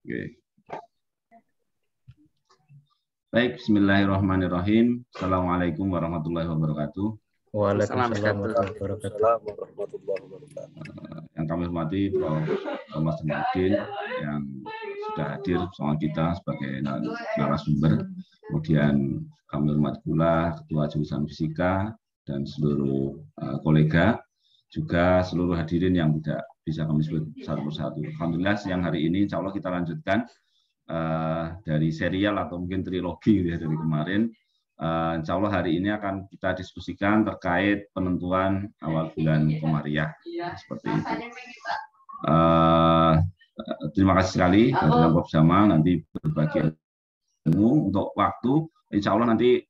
Oke. Baik, bismillahirrahmanirrahim. Assalamualaikum warahmatullahi wabarakatuh. Waalaikumsalam warahmatullahi wabarakatuh. Yang kami hormati Prof. Thomas Jamaluddin yang sudah hadir bersama kita sebagai narasumber. Kemudian kami hormati pula Ketua Jurusan Fisika dan seluruh kolega, juga seluruh hadirin yang tidak bisa kami sebut satu persatu. Alhamdulillah siang hari ini insya Allah kita lanjutkan dari serial atau mungkin trilogi ya, dari kemarin. Insya Allah hari ini akan kita diskusikan terkait penentuan awal bulan Komariah. Seperti itu. Terima kasih sekali kepada Prof. Jamal, nanti berbagi ilmu untuk waktu. Insya Allah nanti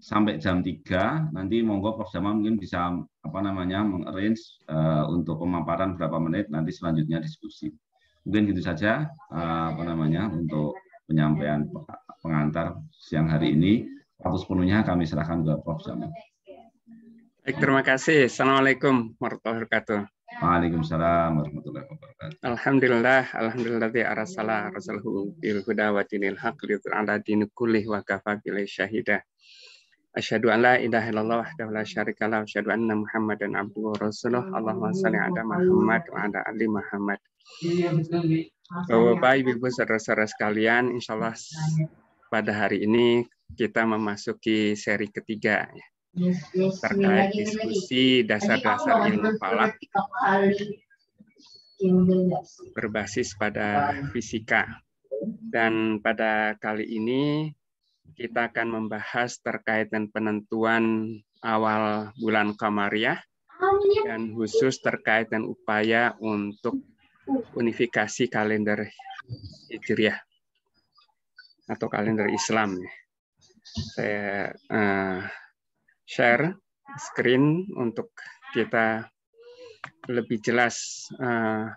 sampai jam 3, nanti monggo Prof. Jamal mungkin bisa mengarrange untuk pemaparan berapa menit, nanti selanjutnya diskusi. Mungkin gitu saja untuk penyampaian pengantar siang hari ini. Waktu sepenuhnya kami serahkan ke Prof. Jamal. Baik, terima kasih. Assalamualaikum warahmatullahi wabarakatuh. Waalaikumsalam warahmatullahi wabarakatuh. Alhamdulillah di arsalah rasulhu bil huda wa dinil haq ala din kulli wa kafa bil syahida. Asyhadu an la ilaha illallah wahdahu la syarika lahu wa asyhadu anna Muhammadan abduhu wa rasuluh. Allahumma shalli ala Muhammad wa ala ali Muhammad. Bapak Ibu saudara-saudara sekalian, insyaallah pada hari ini kita memasuki seri ketiga ya, terkait diskusi dasar-dasar ilmu falak berbasis pada fisika. Dan pada kali ini kita akan membahas terkait dengan penentuan awal bulan Qamariyah dan khusus terkait dengan upaya untuk unifikasi kalender Hijriah atau kalender Islam. Saya share screen untuk kita lebih jelas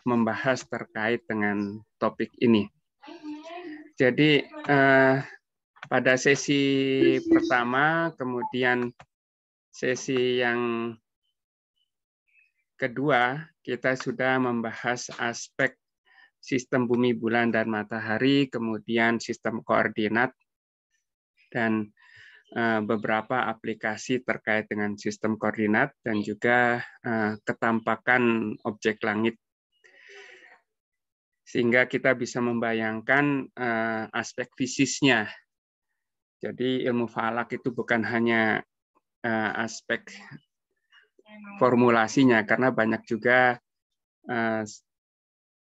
membahas terkait dengan topik ini. Jadi pada sesi pertama, kemudian sesi yang kedua, kita sudah membahas aspek sistem bumi, bulan, dan matahari, kemudian sistem koordinat, dan beberapa aplikasi terkait dengan sistem koordinat, dan juga ketampakan objek langit. Sehingga kita bisa membayangkan aspek fisisnya. Jadi ilmu falak itu bukan hanya aspek formulasinya, karena banyak juga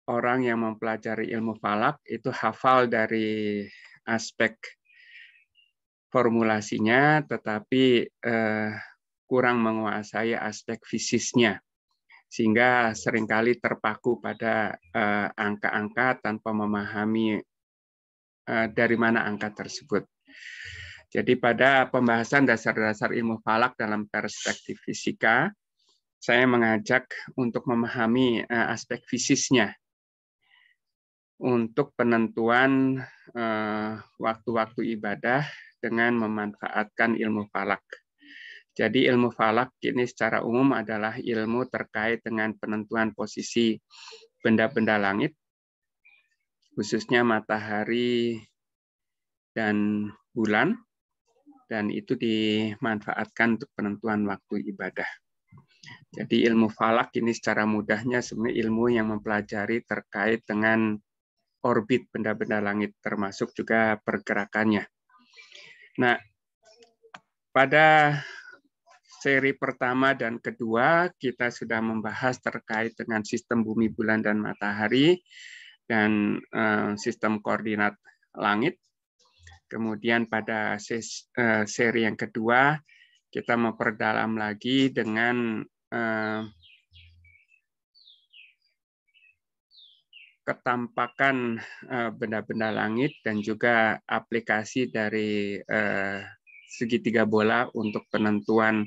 orang yang mempelajari ilmu falak itu hafal dari aspek formulasinya, tetapi kurang menguasai aspek fisisnya, sehingga seringkali terpaku pada angka-angka tanpa memahami dari mana angka tersebut. Jadi pada pembahasan dasar-dasar ilmu falak dalam perspektif fisika, saya mengajak untuk memahami aspek fisisnya untuk penentuan waktu-waktu ibadah dengan memanfaatkan ilmu falak. Jadi ilmu falak ini secara umum adalah ilmu terkait dengan penentuan posisi benda-benda langit, khususnya matahari dan bulan, dan itu dimanfaatkan untuk penentuan waktu ibadah. Jadi ilmu falak ini secara mudahnya sebenarnya ilmu yang mempelajari terkait dengan orbit benda-benda langit, termasuk juga pergerakannya. Nah, pada seri pertama dan kedua kita sudah membahas terkait dengan sistem bumi, bulan, dan matahari, dan sistem koordinat langit. Kemudian pada seri yang kedua, kita memperdalam lagi dengan ketampakan benda-benda langit dan juga aplikasi dari segitiga bola untuk penentuan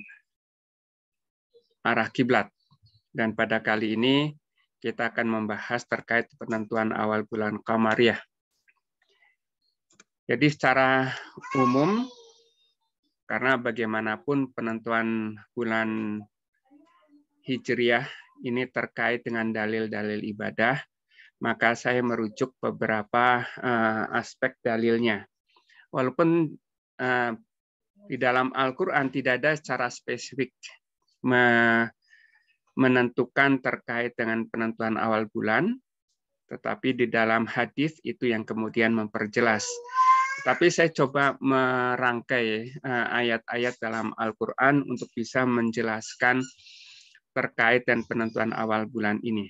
arah kiblat. Dan pada kali ini kita akan membahas terkait penentuan awal bulan Qamariyah. Jadi secara umum, karena bagaimanapun penentuan bulan Hijriah ini terkait dengan dalil-dalil ibadah, maka saya merujuk beberapa aspek dalilnya. Walaupun di dalam Al-Quran tidak ada secara spesifik menentukan terkait dengan penentuan awal bulan, tetapi di dalam hadis itu yang kemudian memperjelas. Tapi saya coba merangkai ayat-ayat dalam Al-Quran untuk bisa menjelaskan terkait dan penentuan awal bulan ini.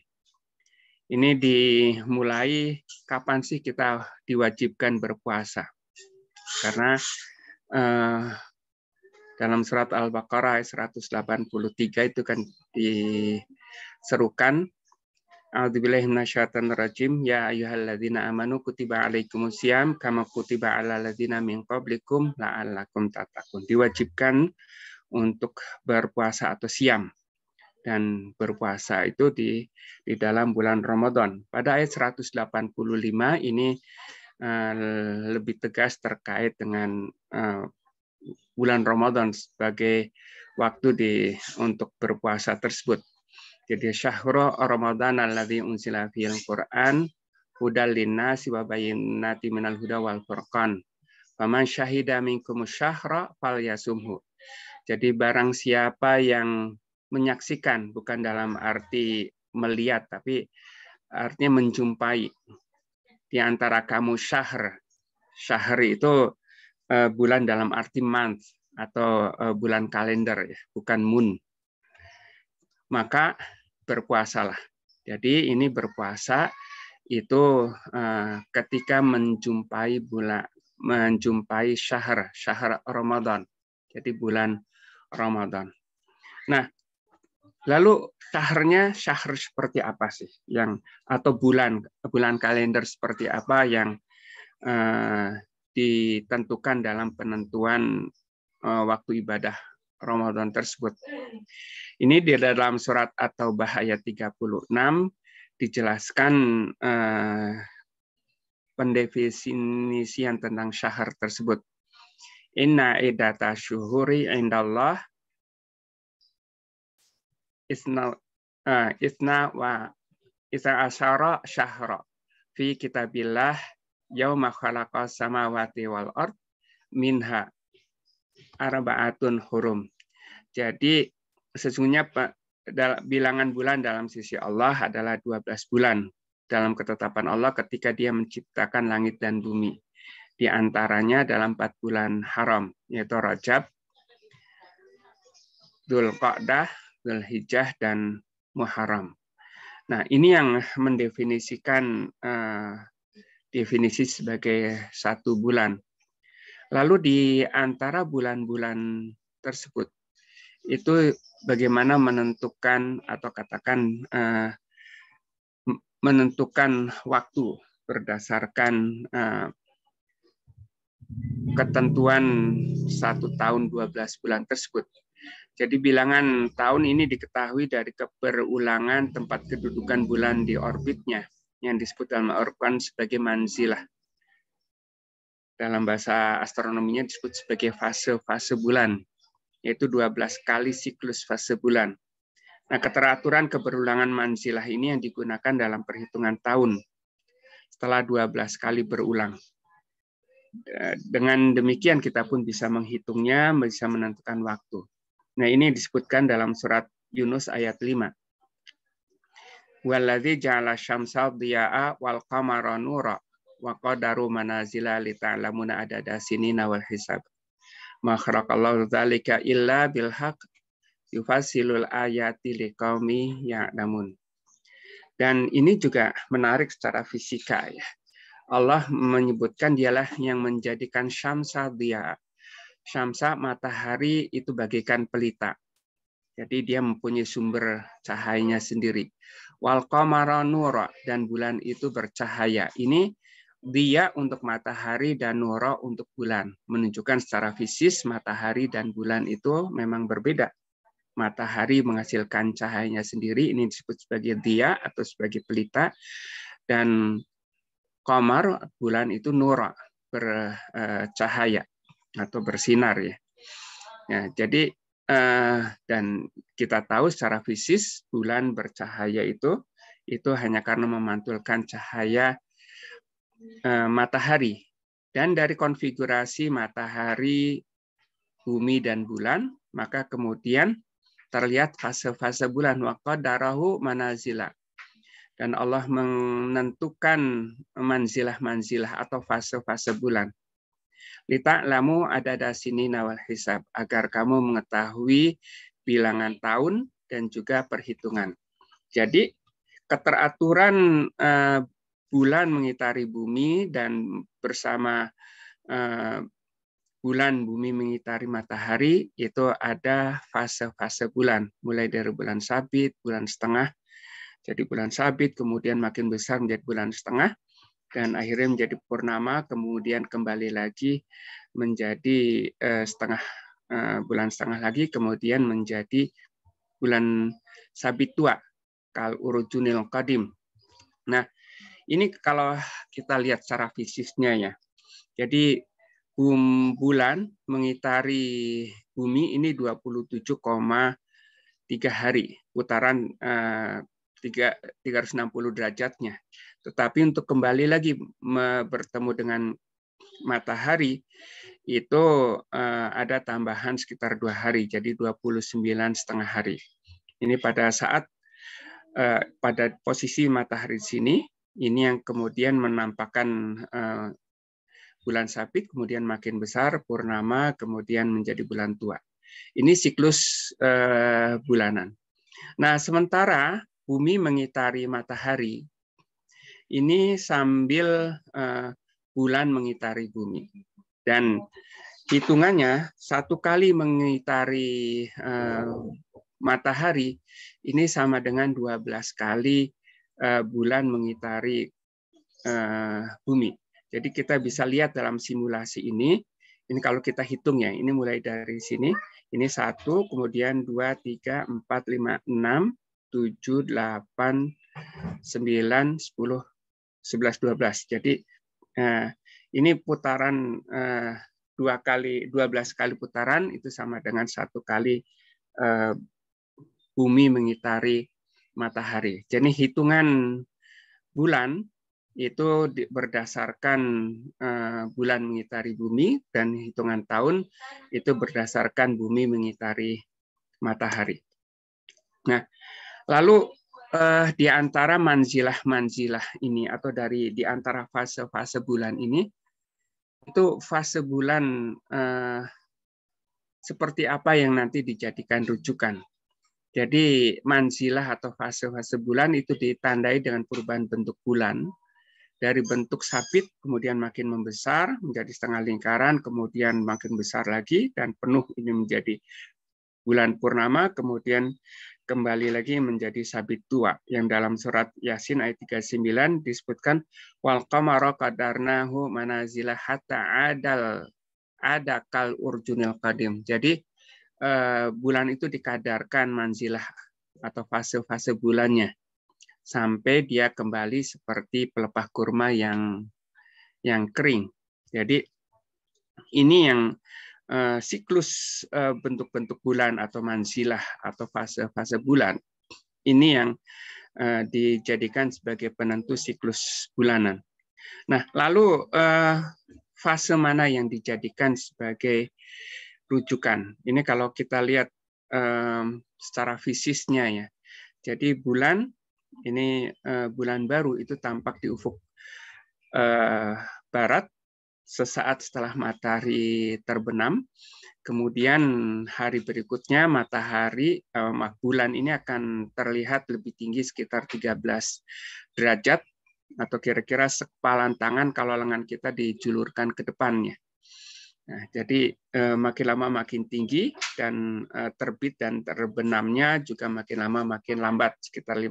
Ini dimulai kapan sih kita diwajibkan berpuasa? Karena dalam surat Al-Baqarah ayat 183 itu kan diserukan, A'udzubillahi minasyaitonir rajim, ya ayyuhalladzina amanu kutiba alaikumusiyam kama kutiba alal ladzina min qablikum la'allakum tattaqun. Diwajibkan untuk berpuasa atau siam. Dan berpuasa itu di dalam bulan Ramadan. Pada ayat 185 ini lebih tegas terkait dengan bulan Ramadan sebagai waktu untuk berpuasa tersebut. Jadi syahrul Ramadan alladzi unzila fihil Qur'an hudal linnasi wa bayyinatin minal huda wal furqan. Faman syahida minkumus syahra falyasumhu. Jadi barang siapa yang menyaksikan, bukan dalam arti melihat, tapi artinya menjumpai di antara kamu syahr. Syahr itu bulan dalam arti month atau bulan kalender, ya, bukan moon. Maka berpuasalah. Jadi ini berpuasa itu ketika menjumpai syahr Ramadan. Jadi bulan Ramadan. Nah, lalu syahr seperti apa sih? Atau bulan kalender seperti apa yang ditentukan dalam penentuan waktu ibadah Ramadan tersebut. Ini di dalam surat At-Taubah ayat 36 dijelaskan pendefinisian tentang syahr tersebut. Inna iddata syuhuri indallah isna wa isa asyara syahra fi kitabillah yauma khalaqas samawati wal ard minha arba'atun hurum. Jadi sesungguhnya bilangan bulan dalam sisi Allah adalah 12 bulan dalam ketetapan Allah ketika Dia menciptakan langit dan bumi. Di antaranya dalam 4 bulan haram, yaitu Rajab, Dzulqa'dah, Dzulhijjah, dan Muharram. Nah, ini yang mendefinisikan definisi sebagai 1 bulan. Lalu di antara bulan-bulan tersebut, itu bagaimana menentukan atau katakan menentukan waktu berdasarkan ketentuan 1 tahun 12 bulan tersebut. Jadi bilangan tahun ini diketahui dari berulangan tempat kedudukan bulan di orbitnya yang disebut dalam Al-Quran sebagai manzilah. Dalam bahasa astronominya disebut sebagai fase-fase bulan, yaitu 12 kali siklus fase bulan. Nah, keteraturan keberulangan manzilah ini yang digunakan dalam perhitungan tahun setelah 12 kali berulang. Dengan demikian kita pun bisa menghitungnya, bisa menentukan waktu. Nah, ini disebutkan dalam surat Yunus ayat 5. Walladzi ja'ala syamsa dhiya'a wal qamara nura wa qadaru manazila li ta'lamuna adada sinina wal hisab. Ma khalaqallahu dzalika illa bil haqq yufassilul ayati liqaumi ya'lamun. Dan ini juga menarik secara fisika, ya. Allah menyebutkan Dialah yang menjadikan syamsa dhiya'a. Syamsa, matahari, itu bagaikan pelita. Jadi dia mempunyai sumber cahayanya sendiri. Wal qamara nura, dan bulan itu bercahaya. Ini dia untuk matahari dan nura untuk bulan. Menunjukkan secara fisis matahari dan bulan itu memang berbeda. Matahari menghasilkan cahayanya sendiri, ini disebut sebagai dia atau sebagai pelita. Dan qamar, bulan itu nura, bercahaya atau bersinar, ya. Ya, jadi dan kita tahu secara fisis bulan bercahaya itu itu hanya karena memantulkan cahaya matahari. Dan dari konfigurasi matahari, bumi, dan bulan, maka kemudian terlihat fase-fase bulan. Wa qadarahu manazila. Dan Allah menentukan manzilah-manzilah atau fase-fase bulan. Lita'lamu adada sinina wal hisab. Agar kamu mengetahui bilangan tahun dan juga perhitungan. Jadi keteraturan bulan mengitari bumi dan bersama bulan bumi mengitari matahari itu ada fase-fase bulan, mulai dari bulan sabit, bulan setengah, jadi bulan sabit, kemudian makin besar menjadi bulan setengah, dan akhirnya menjadi purnama, kemudian kembali lagi menjadi bulan setengah lagi, kemudian menjadi bulan sabit tua, kal urujunil qadim. Nah, ini kalau kita lihat secara fisiknya ya. Jadi bulan mengitari bumi ini 27,3 hari putaran 360 derajatnya. Tetapi untuk kembali lagi bertemu dengan matahari itu ada tambahan sekitar 2 hari, jadi 29,5 hari. Ini pada saat pada posisi matahari di sini, ini yang kemudian menampakkan bulan sabit, kemudian makin besar, purnama, kemudian menjadi bulan tua. Ini siklus bulanan. Nah, sementara bumi mengitari matahari, ini sambil bulan mengitari bumi. Dan hitungannya, satu kali mengitari matahari, ini sama dengan 12 kali bulan mengitari bumi. Jadi kita bisa lihat dalam simulasi ini kalau kita hitung ya, ini mulai dari sini, ini 1, kemudian 2, 3, 4, 5, 6, 7, 8, 9, 10, 11, 12. Jadi ini putaran 12 kali putaran itu sama dengan 1 kali bumi mengitari matahari. Jadi hitungan bulan itu berdasarkan bulan mengitari bumi, dan hitungan tahun itu berdasarkan bumi mengitari matahari. Nah, lalu di antara manzilah-manzilah ini atau di antara fase-fase bulan ini, itu fase bulan seperti apa yang nanti dijadikan rujukan. Jadi manzilah atau fase-fase bulan itu ditandai dengan perubahan bentuk bulan. Dari bentuk sabit, kemudian makin membesar, menjadi setengah lingkaran, kemudian makin besar lagi, dan penuh ini menjadi bulan purnama, kemudian kembali lagi menjadi sabit tua. Yang dalam surat Yasin ayat 39 disebutkan, wal qamara qadarnahu manazila hatta ada kal urjunil qadim. Jadi bulan itu dikadarkan manzilah atau fase-fase bulannya sampai dia kembali seperti pelepah kurma yang kering. Jadi ini yang siklus bentuk-bentuk bulan atau manzilah atau fase-fase bulan. Ini yang dijadikan sebagai penentu siklus bulanan. Nah, lalu fase mana yang dijadikan sebagai rujukan? Ini kalau kita lihat secara fisiknya ya. Jadi bulan ini bulan baru itu tampak di ufuk barat sesaat setelah matahari terbenam. Kemudian hari berikutnya matahari bulan ini akan terlihat lebih tinggi sekitar 13 derajat atau kira-kira sekepalan tangan kalau lengan kita dijulurkan ke depannya. Nah, jadi makin lama makin tinggi, dan terbit dan terbenamnya juga makin lama makin lambat, sekitar 50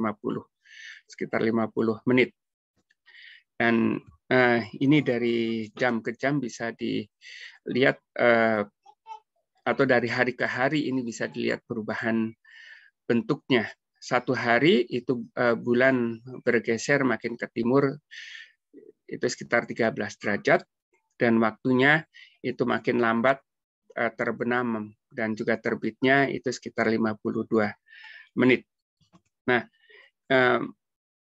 menit. Dan ini dari jam ke jam bisa dilihat, atau dari hari ke hari ini bisa dilihat perubahan bentuknya. Satu hari itu bulan bergeser makin ke timur, itu sekitar 13 derajat, dan waktunya itu makin lambat terbenam, dan juga terbitnya itu sekitar 52 menit. Nah,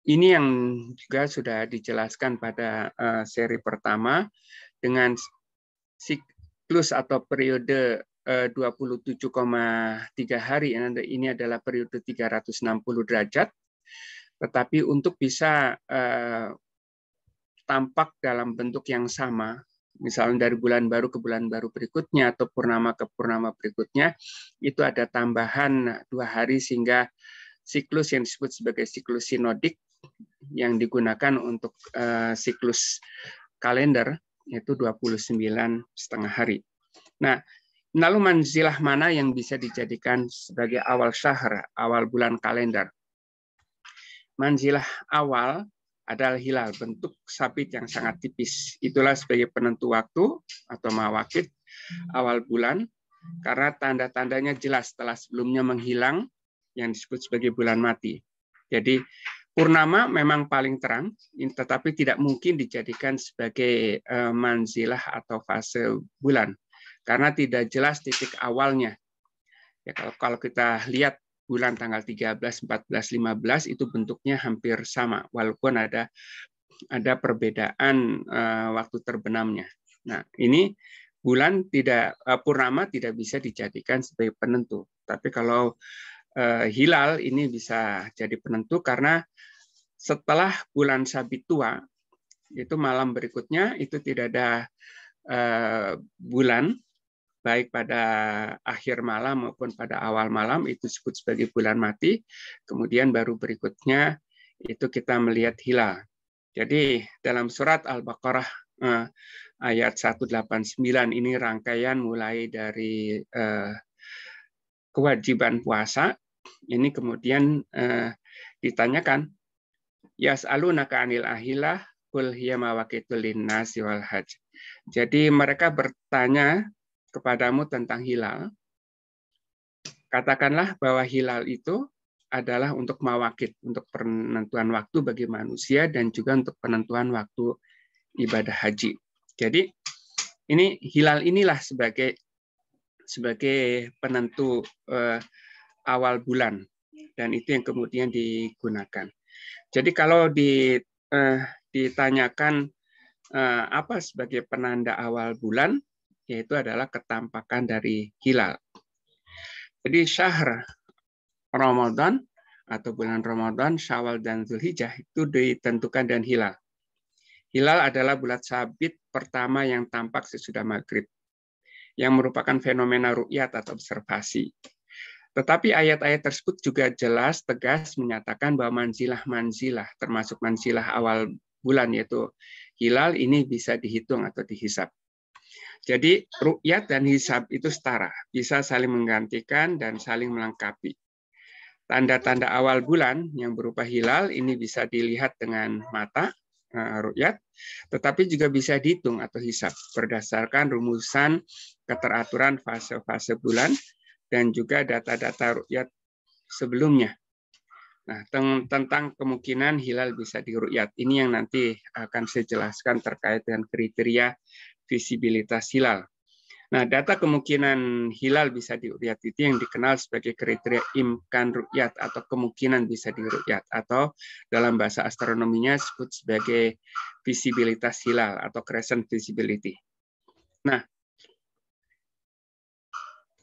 ini yang juga sudah dijelaskan pada seri pertama dengan siklus atau periode 27,3 hari. Ini adalah periode 360 derajat. Tetapi untuk bisa tampak dalam bentuk yang sama, misalnya dari bulan baru ke bulan baru berikutnya atau purnama ke purnama berikutnya, itu ada tambahan 2 hari sehingga siklus yang disebut sebagai siklus sinodik yang digunakan untuk siklus kalender yaitu 29,5 hari. Nah, lalu manzilah mana yang bisa dijadikan sebagai awal syahr, awal bulan kalender? Manzilah awal adalah hilal, bentuk sabit yang sangat tipis. Itulah sebagai penentu waktu atau mawakid awal bulan, karena tanda-tandanya jelas setelah sebelumnya menghilang yang disebut sebagai bulan mati. Jadi purnama memang paling terang, tetapi tidak mungkin dijadikan sebagai manzilah atau fase bulan, karena tidak jelas titik awalnya. Ya, kalau kita lihat bulan tanggal 13, 14, 15 itu bentuknya hampir sama, walaupun ada perbedaan waktu terbenamnya. Nah, ini bulan purnama tidak bisa dijadikan sebagai penentu. Tapi kalau hilal ini bisa jadi penentu karena setelah bulan sabit tua, itu malam berikutnya itu tidak ada bulan, baik pada akhir malam maupun pada awal malam, itu disebut sebagai bulan mati. Kemudian baru berikutnya itu kita melihat hilal. Jadi dalam surat Al-Baqarah ayat 189 ini rangkaian mulai dari kewajiban puasa. Ini kemudian ditanyakan, yas'alunaka 'anil ahilah qul hiya mawaqitul linnasi wal hajj. Jadi mereka bertanya kepadamu tentang hilal, katakanlah bahwa hilal itu adalah untuk mawakid, untuk penentuan waktu bagi manusia dan juga untuk penentuan waktu ibadah haji. Jadi ini hilal inilah sebagai penentu awal bulan, dan itu yang kemudian digunakan. Jadi kalau ditanyakan apa sebagai penanda awal bulan, yaitu adalah ketampakan dari hilal. Jadi syahr Ramadan atau bulan Ramadan, Syawal dan Zulhijjah itu ditentukan dengan hilal. Hilal adalah bulan sabit pertama yang tampak sesudah maghrib, yang merupakan fenomena ru'yat atau observasi. Tetapi ayat-ayat tersebut juga jelas, tegas menyatakan bahwa manzilah, termasuk manzilah awal bulan, yaitu hilal, ini bisa dihitung atau dihisab. Jadi ru'yat dan hisab itu setara, bisa saling menggantikan dan saling melengkapi. Tanda-tanda awal bulan yang berupa hilal ini bisa dilihat dengan mata, ru'yat, tetapi juga bisa dihitung atau hisab berdasarkan rumusan keteraturan fase-fase bulan dan juga data-data ru'yat sebelumnya. Nah, tentang kemungkinan hilal bisa diru'yat, ini yang nanti akan saya jelaskan terkait dengan kriteria visibilitas hilal. Nah, data kemungkinan hilal bisa diru'yat itu yang dikenal sebagai kriteria imkan ru'yat atau kemungkinan bisa diru'yat, atau dalam bahasa astronominya disebut sebagai visibilitas hilal atau crescent visibility. Nah,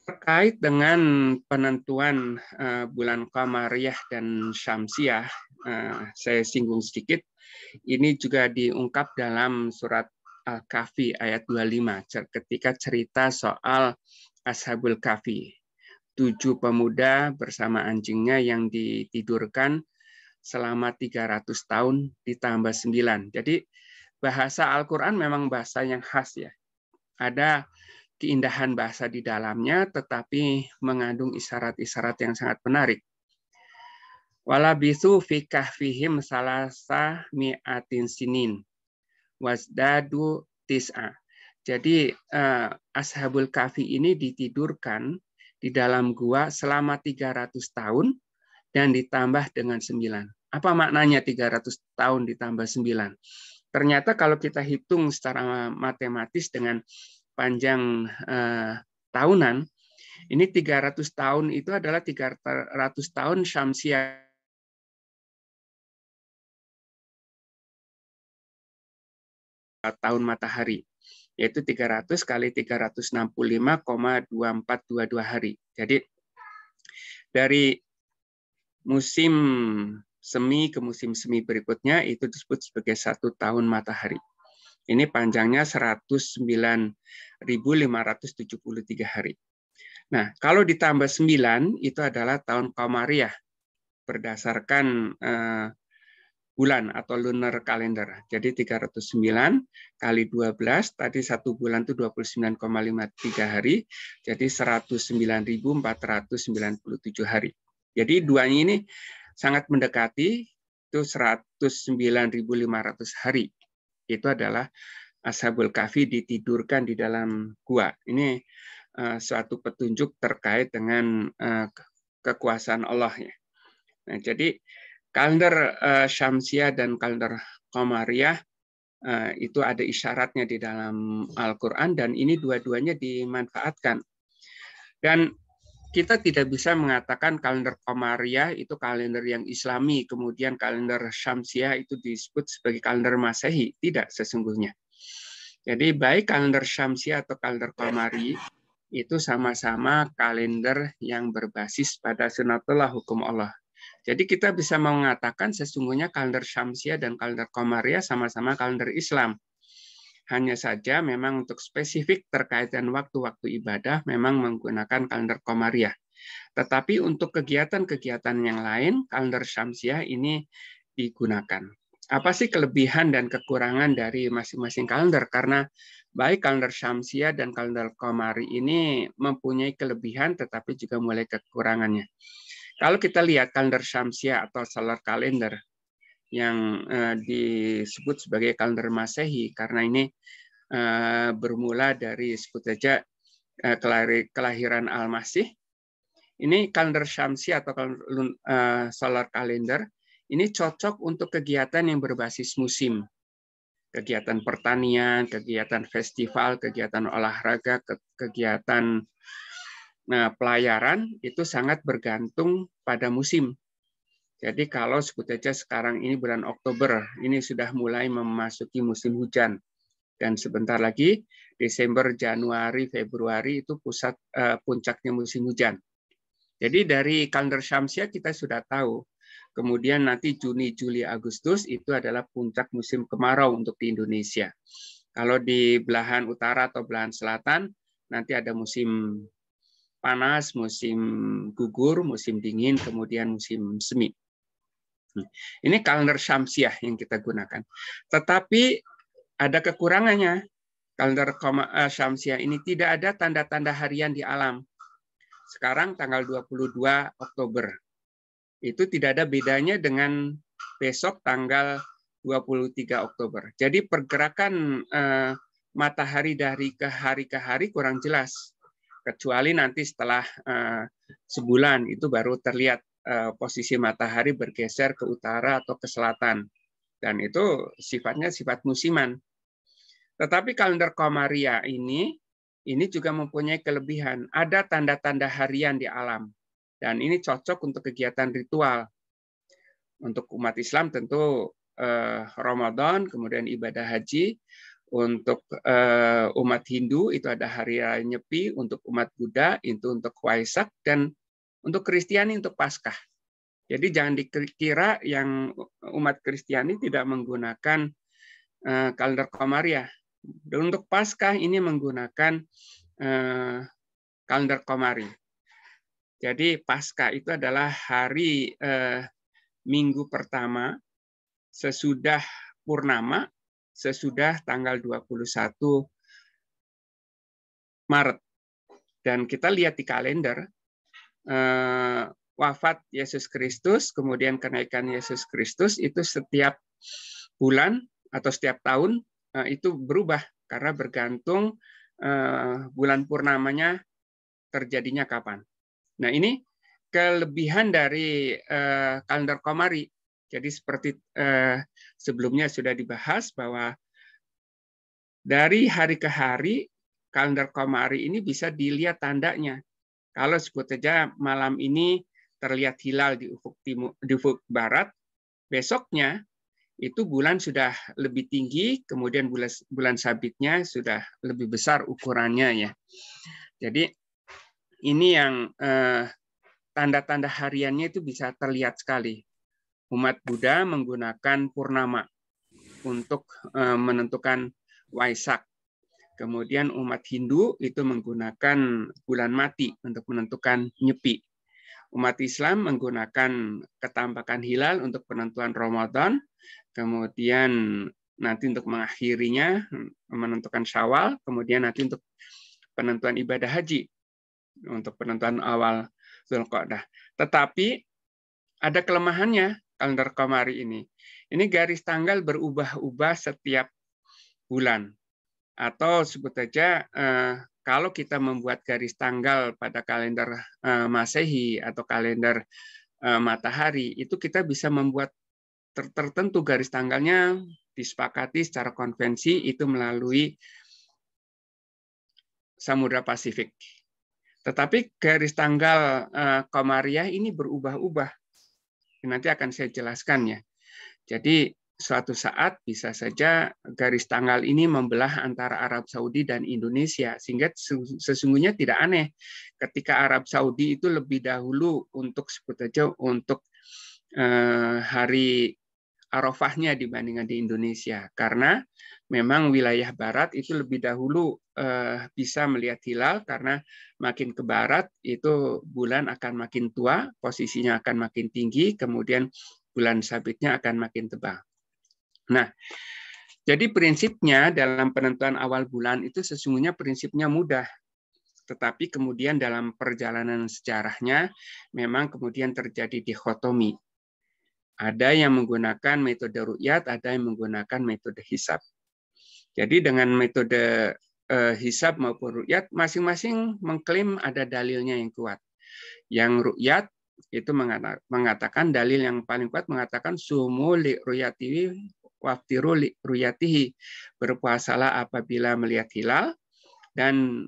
terkait dengan penentuan bulan qamariyah dan syamsiyah, saya singgung sedikit. Ini juga diungkap dalam surat Al-Kahfi ayat 25 ketika cerita soal Ashabul Kahfi, 7 pemuda bersama anjingnya yang ditidurkan selama 300 tahun ditambah 9. Jadi bahasa Al-Quran memang bahasa yang khas ya. Ada keindahan bahasa di dalamnya, tetapi mengandung isyarat-isyarat yang sangat menarik. Walabithu fi kahfihim salasa mi'atin sinin wasdadu tis'a. Jadi Ashabul Kahfi ini ditidurkan di dalam gua selama 300 tahun dan ditambah dengan 9. Apa maknanya 300 tahun ditambah 9? Ternyata kalau kita hitung secara matematis dengan panjang tahunan, ini 300 tahun itu adalah 300 tahun syamsiah tahun matahari, yaitu 300 kali 365,2422 hari. Jadi dari musim semi ke musim semi berikutnya itu disebut sebagai 1 tahun matahari. Ini panjangnya 109.573 hari. Nah, kalau ditambah 9 itu adalah tahun Qamariyah berdasarkan bulan atau lunar calendar. Jadi 309 kali 12, tadi 1 bulan itu 29,53 hari, jadi 109.497 hari. Jadi duanya ini sangat mendekati, itu 109.500 hari. Itu adalah Ashabul Kahfi ditidurkan di dalam gua. Ini suatu petunjuk terkait dengan kekuasaan Allah. Ya. Nah, jadi kalender Syamsiah dan kalender Qamariyah itu ada isyaratnya di dalam Al-Quran dan ini dua-duanya dimanfaatkan. Dan kita tidak bisa mengatakan kalender Qamariyah itu kalender yang Islami, kemudian kalender Syamsiah itu disebut sebagai kalender Masehi. Tidak sesungguhnya. Jadi baik kalender Syamsiah atau kalender Qamari itu sama-sama kalender yang berbasis pada sunatullah hukum Allah. Jadi kita bisa mengatakan sesungguhnya kalender Syamsiah dan kalender Qamariyah sama-sama kalender Islam. Hanya saja memang untuk spesifik terkait dengan waktu-waktu ibadah memang menggunakan kalender Qamariyah. Tetapi untuk kegiatan-kegiatan yang lain kalender Syamsiah ini digunakan. Apa sih kelebihan dan kekurangan dari masing-masing kalender? Karena baik kalender Syamsiah dan kalender Qamari ini mempunyai kelebihan tetapi juga mulai kekurangannya. Kalau kita lihat kalender Syamsiah atau solar calendar yang disebut sebagai kalender Masehi karena ini bermula dari sebut saja kelahiran Al-Masih. Ini kalender Syamsiah atau solar calendar ini cocok untuk kegiatan yang berbasis musim. Kegiatan pertanian, kegiatan festival, kegiatan olahraga, kegiatan pelayaran itu sangat bergantung pada musim. Jadi kalau sebut saja sekarang ini bulan Oktober, ini sudah mulai memasuki musim hujan. Dan sebentar lagi Desember, Januari, Februari itu puncaknya musim hujan. Jadi dari kalender Syamsiah kita sudah tahu. Kemudian nanti Juni, Juli, Agustus itu adalah puncak musim kemarau untuk di Indonesia. Kalau di belahan utara atau belahan selatan nanti ada musim panas, musim gugur, musim dingin, kemudian musim semi. Ini kalender Syamsiah yang kita gunakan. Tetapi ada kekurangannya. Kalender Syamsiah ini tidak ada tanda-tanda harian di alam. Sekarang tanggal 22 Oktober. Itu tidak ada bedanya dengan besok tanggal 23 Oktober. Jadi pergerakan matahari dari ke hari kurang jelas. Kecuali nanti setelah sebulan itu baru terlihat posisi matahari bergeser ke utara atau ke selatan. Dan itu sifatnya sifat musiman. Tetapi kalender Qamariyah ini juga mempunyai kelebihan. Ada tanda-tanda harian di alam. Dan ini cocok untuk kegiatan ritual. Untuk umat Islam tentu Ramadan, kemudian ibadah haji. Untuk umat Hindu itu ada hari raya Nyepi. Untuk umat Buddha itu untuk Waisak. Dan untuk Kristiani untuk Paskah. Jadi jangan dikira yang umat Kristiani tidak menggunakan kalender Qamariyah. Dan untuk Paskah ini menggunakan kalender Qamari. Jadi Paskah itu adalah hari minggu pertama sesudah purnama, sesudah tanggal 21 Maret. Dan kita lihat di kalender, wafat Yesus Kristus, kemudian kenaikan Yesus Kristus itu setiap bulan atau setiap tahun itu berubah karena bergantung bulan purnamanya terjadinya kapan. Nah, ini kelebihan dari kalender Qamari. Jadi seperti sebelumnya sudah dibahas bahwa dari hari ke hari kalender Qamari ini bisa dilihat tandanya. Kalau sebut saja malam ini terlihat hilal di ufuk barat, besoknya itu bulan sudah lebih tinggi, kemudian bulan sabitnya sudah lebih besar ukurannya ya. Jadi ini yang tanda-tanda hariannya itu bisa terlihat sekali. Umat Buddha menggunakan purnama untuk menentukan Waisak. Kemudian umat Hindu itu menggunakan bulan mati untuk menentukan Nyepi. Umat Islam menggunakan ketampakan hilal untuk penentuan Ramadan. Kemudian nanti untuk mengakhirinya menentukan Syawal, kemudian nanti untuk penentuan ibadah haji, untuk penentuan awal Dzulqa'dah. Tetapi ada kelemahannya kalender Qamari ini. Ini garis tanggal berubah-ubah setiap bulan. Atau sebut saja kalau kita membuat garis tanggal pada kalender Masehi atau kalender matahari, itu kita bisa membuat tertentu garis tanggalnya disepakati secara konvensi itu melalui Samudra Pasifik. Tetapi garis tanggal Qamariyah ini berubah-ubah. Nanti akan saya jelaskan ya. Jadi suatu saat bisa saja garis tanggal ini membelah antara Arab Saudi dan Indonesia, sehingga sesungguhnya tidak aneh ketika Arab Saudi itu lebih dahulu untuk sebut saja untuk hari Arafahnya dibandingkan di Indonesia, karena memang wilayah barat itu lebih dahulu bisa melihat hilal, karena makin ke barat itu bulan akan makin tua, posisinya akan makin tinggi, kemudian bulan sabitnya akan makin tebal. Nah, jadi prinsipnya dalam penentuan awal bulan itu sesungguhnya prinsipnya mudah, tetapi kemudian dalam perjalanan sejarahnya memang kemudian terjadi dikotomi. Ada yang menggunakan metode ru'yat, ada yang menggunakan metode hisab. Jadi dengan metode hisab maupun ru'yat, masing-masing mengklaim ada dalilnya yang kuat. Yang ru'yat itu mengatakan, dalil yang paling kuat mengatakan sumu li ru'yatihi waftiru li ru'yatihi. Berpuasalah apabila melihat hilal, dan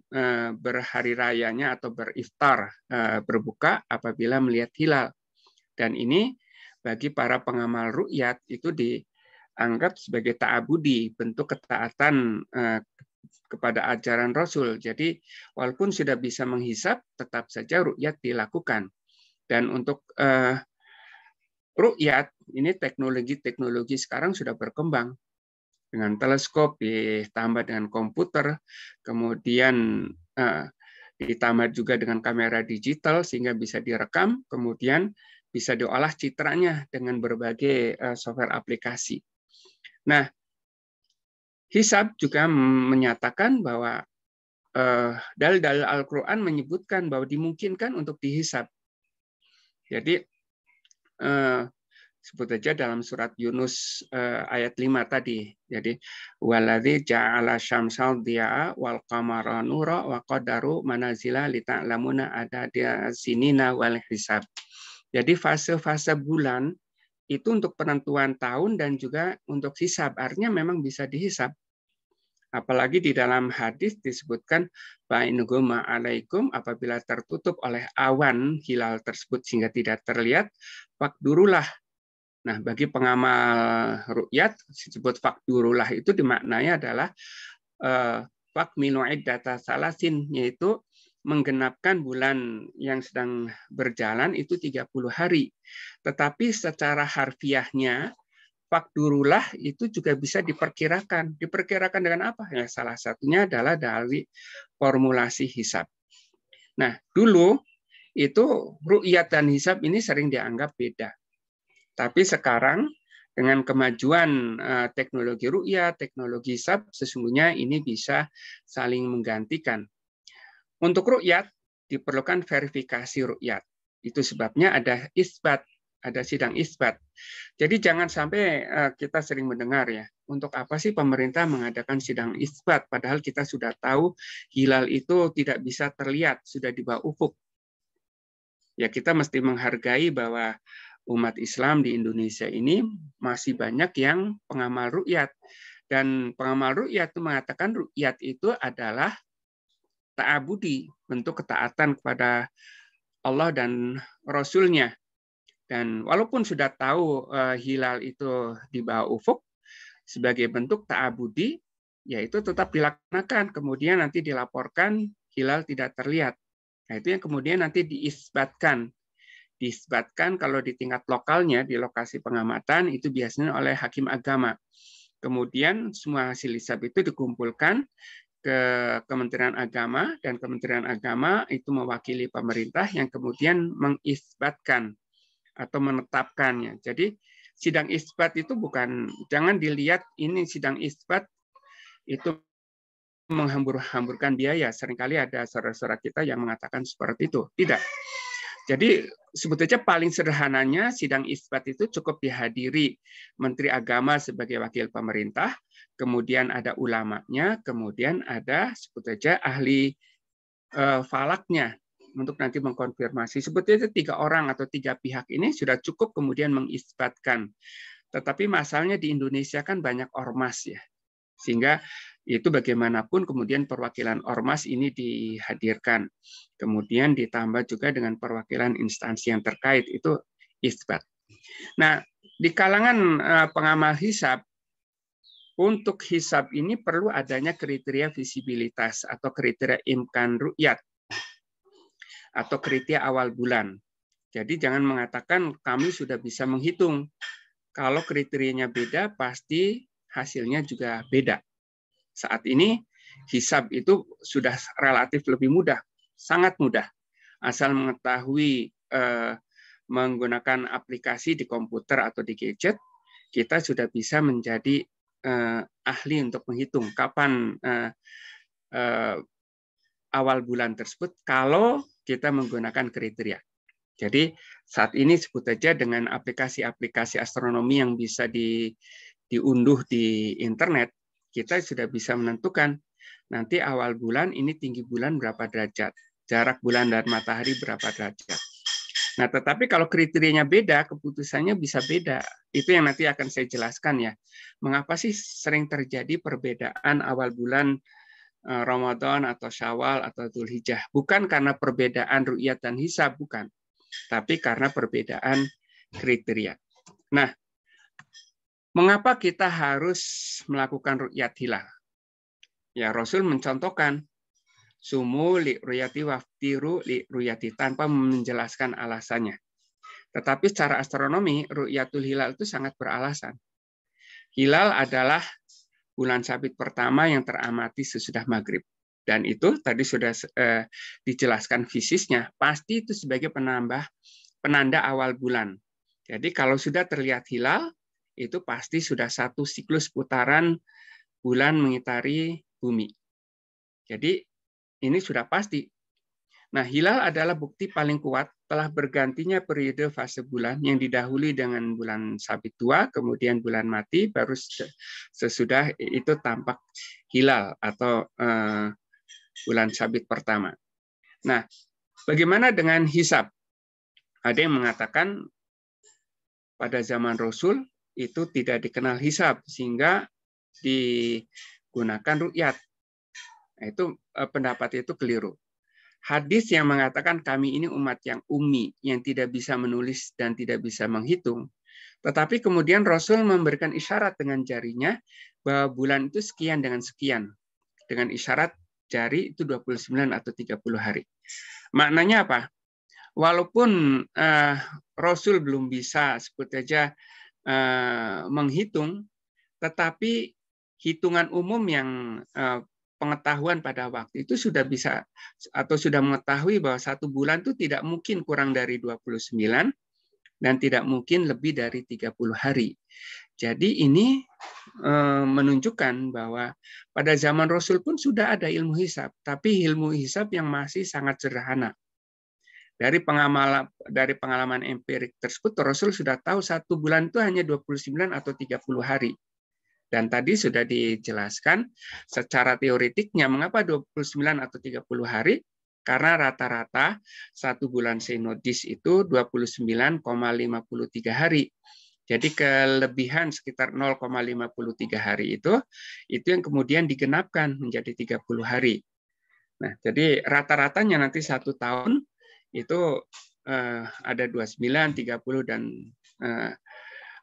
berhari rayanya atau beriftar, berbuka apabila melihat hilal. Dan ini bagi para pengamal ru'yat itu dianggap sebagai ta'abudi, bentuk ketaatan kepada ajaran Rasul. Jadi walaupun sudah bisa menghisab, tetap saja ru'yat dilakukan. Dan untuk ru'yat, ini teknologi sekarang sudah berkembang. Dengan teleskop, ditambah dengan komputer, kemudian ditambah juga dengan kamera digital, sehingga bisa direkam, kemudian bisa diolah citranya dengan berbagai software aplikasi. Nah, hisab juga menyatakan bahwa dalil-dalil Al-Quran menyebutkan bahwa dimungkinkan untuk dihisab. Jadi, sebut saja dalam surat Yunus ayat 5 tadi. Jadi, waladzi ja'ala syamsal diya'a wal qamara nura wa qadaru manazila lita'lamuna adada sinina wal hisab. Jadi fase-fase bulan itu untuk penentuan tahun dan juga untuk hisab. Artinya memang bisa dihisab. Apalagi di dalam hadis disebutkan ba'inuguma alaikum, apabila tertutup oleh awan hilal tersebut sehingga tidak terlihat, fakdurulah. Nah, bagi pengamal ru'yat disebut fakdurulah itu dimaknanya adalah fakmilu iddata salasin, yaitu menggenapkan bulan yang sedang berjalan itu 30 hari. Tetapi secara harfiahnya, fakdurulah itu juga bisa diperkirakan. Diperkirakan dengan apa? Ya, salah satunya adalah dari formulasi hisab. Nah, dulu itu ru'yat dan hisab ini sering dianggap beda. Tapi sekarang dengan kemajuan teknologi ru'yat, teknologi hisab, sesungguhnya ini bisa saling menggantikan. Untuk ru'yat diperlukan verifikasi ru'yat. Itu sebabnya ada isbat, ada sidang isbat. Jadi jangan sampai kita sering mendengar ya, untuk apa sih pemerintah mengadakan sidang isbat padahal kita sudah tahu hilal itu tidak bisa terlihat, sudah di bawah ufuk. Ya kita mesti menghargai bahwa umat Islam di Indonesia ini masih banyak yang pengamal ru'yat. Dan pengamal ru'yat itu mengatakan ru'yat itu adalah ta'abudi, bentuk ketaatan kepada Allah dan Rasul-Nya. Dan walaupun sudah tahu hilal itu di bawah ufuk, sebagai bentuk ta'abudi, yaitu tetap dilaksanakan. Kemudian nanti dilaporkan hilal tidak terlihat. Nah, itu yang kemudian nanti diisbatkan. Diisbatkan kalau di tingkat lokalnya, di lokasi pengamatan, itu biasanya oleh hakim agama. Kemudian semua hasil hisab itu dikumpulkan ke Kementerian Agama, dan Kementerian Agama itu mewakili pemerintah yang kemudian mengisbatkan atau menetapkannya. Jadi sidang isbat itu bukan, jangan dilihat ini sidang isbat itu menghambur-hamburkan biaya. Seringkali ada saudara-saudara kita yang mengatakan seperti itu. Tidak. Jadi sebetulnya paling sederhananya sidang isbat itu cukup dihadiri Menteri Agama sebagai wakil pemerintah, kemudian ada ulamanya, kemudian ada sebetulnya ahli falaknya untuk nanti mengkonfirmasi. Sebetulnya 3 orang atau 3 pihak ini sudah cukup kemudian mengisbatkan. Tetapi masalahnya di Indonesia kan banyak ormas ya. Sehingga itu bagaimanapun kemudian perwakilan ormas ini dihadirkan. Kemudian ditambah juga dengan perwakilan instansi yang terkait, itu isbat. Nah, di kalangan pengamal hisab, untuk hisab ini perlu adanya kriteria visibilitas atau kriteria imkan ru'yat atau kriteria awal bulan. Jadi jangan mengatakan kami sudah bisa menghitung. Kalau kriterianya beda, pasti hasilnya juga beda. Saat ini hisab itu sudah relatif lebih mudah, sangat mudah. Asal mengetahui menggunakan aplikasi di komputer atau di gadget, kita sudah bisa menjadi ahli untuk menghitung kapan awal bulan tersebut kalau kita menggunakan kriteria. Jadi saat ini sebut saja dengan aplikasi-aplikasi astronomi yang bisa diunduh di internet, kita sudah bisa menentukan nanti awal bulan ini tinggi bulan berapa derajat, jarak bulan dan matahari berapa derajat. Nah, tetapi kalau kriterianya beda, keputusannya bisa beda. Itu yang nanti akan saya jelaskan ya. Mengapa sih sering terjadi perbedaan awal bulan Ramadan atau Syawal atau Dzulhijjah? Bukan karena perbedaan ru'yat dan hisab, bukan. Tapi karena perbedaan kriteria. Nah, mengapa kita harus melakukan ru'yat hilal? Ya, Rasul mencontohkan sumu li ru'yati waftiru li ru'yati tanpa menjelaskan alasannya. Tetapi secara astronomi, ru'yatul hilal itu sangat beralasan. Hilal adalah bulan sabit pertama yang teramati sesudah maghrib. Dan itu tadi sudah dijelaskan fisisnya, pasti itu sebagai penanda awal bulan. Jadi kalau sudah terlihat hilal, itu pasti sudah satu siklus putaran bulan mengitari bumi. Jadi ini sudah pasti. Nah, hilal adalah bukti paling kuat telah bergantinya periode fase bulan yang didahului dengan bulan sabit tua, kemudian bulan mati, baru sesudah itu tampak hilal atau bulan sabit pertama. Nah, bagaimana dengan hisab? Ada yang mengatakan pada zaman Rasul itu tidak dikenal hisab sehingga digunakan ru'yat. Nah, itu pendapat itu keliru. Hadis yang mengatakan kami ini umat yang ummi, yang tidak bisa menulis dan tidak bisa menghitung. Tetapi kemudian Rasul memberikan isyarat dengan jarinya bahwa bulan itu sekian dengan sekian. Dengan isyarat jari itu 29 atau 30 hari. Maknanya apa? Walaupun Rasul belum bisa sebut saja menghitung, tetapi hitungan umum yang pengetahuan pada waktu itu sudah bisa atau sudah mengetahui bahwa satu bulan itu tidak mungkin kurang dari 29 dan tidak mungkin lebih dari 30 hari. Jadi ini menunjukkan bahwa pada zaman Rasul pun sudah ada ilmu hisab, tapi ilmu hisab yang masih sangat sederhana. Dari pengalaman empirik tersebut, Rasul sudah tahu satu bulan itu hanya 29 atau 30 hari. Dan tadi sudah dijelaskan secara teoretiknya mengapa 29 atau 30 hari? Karena rata-rata satu bulan synodis itu 29,53 hari. Jadi kelebihan sekitar 0,53 hari itu yang kemudian digenapkan menjadi 30 hari. Nah, jadi rata-ratanya nanti 1 tahun itu ada 29, 30, dan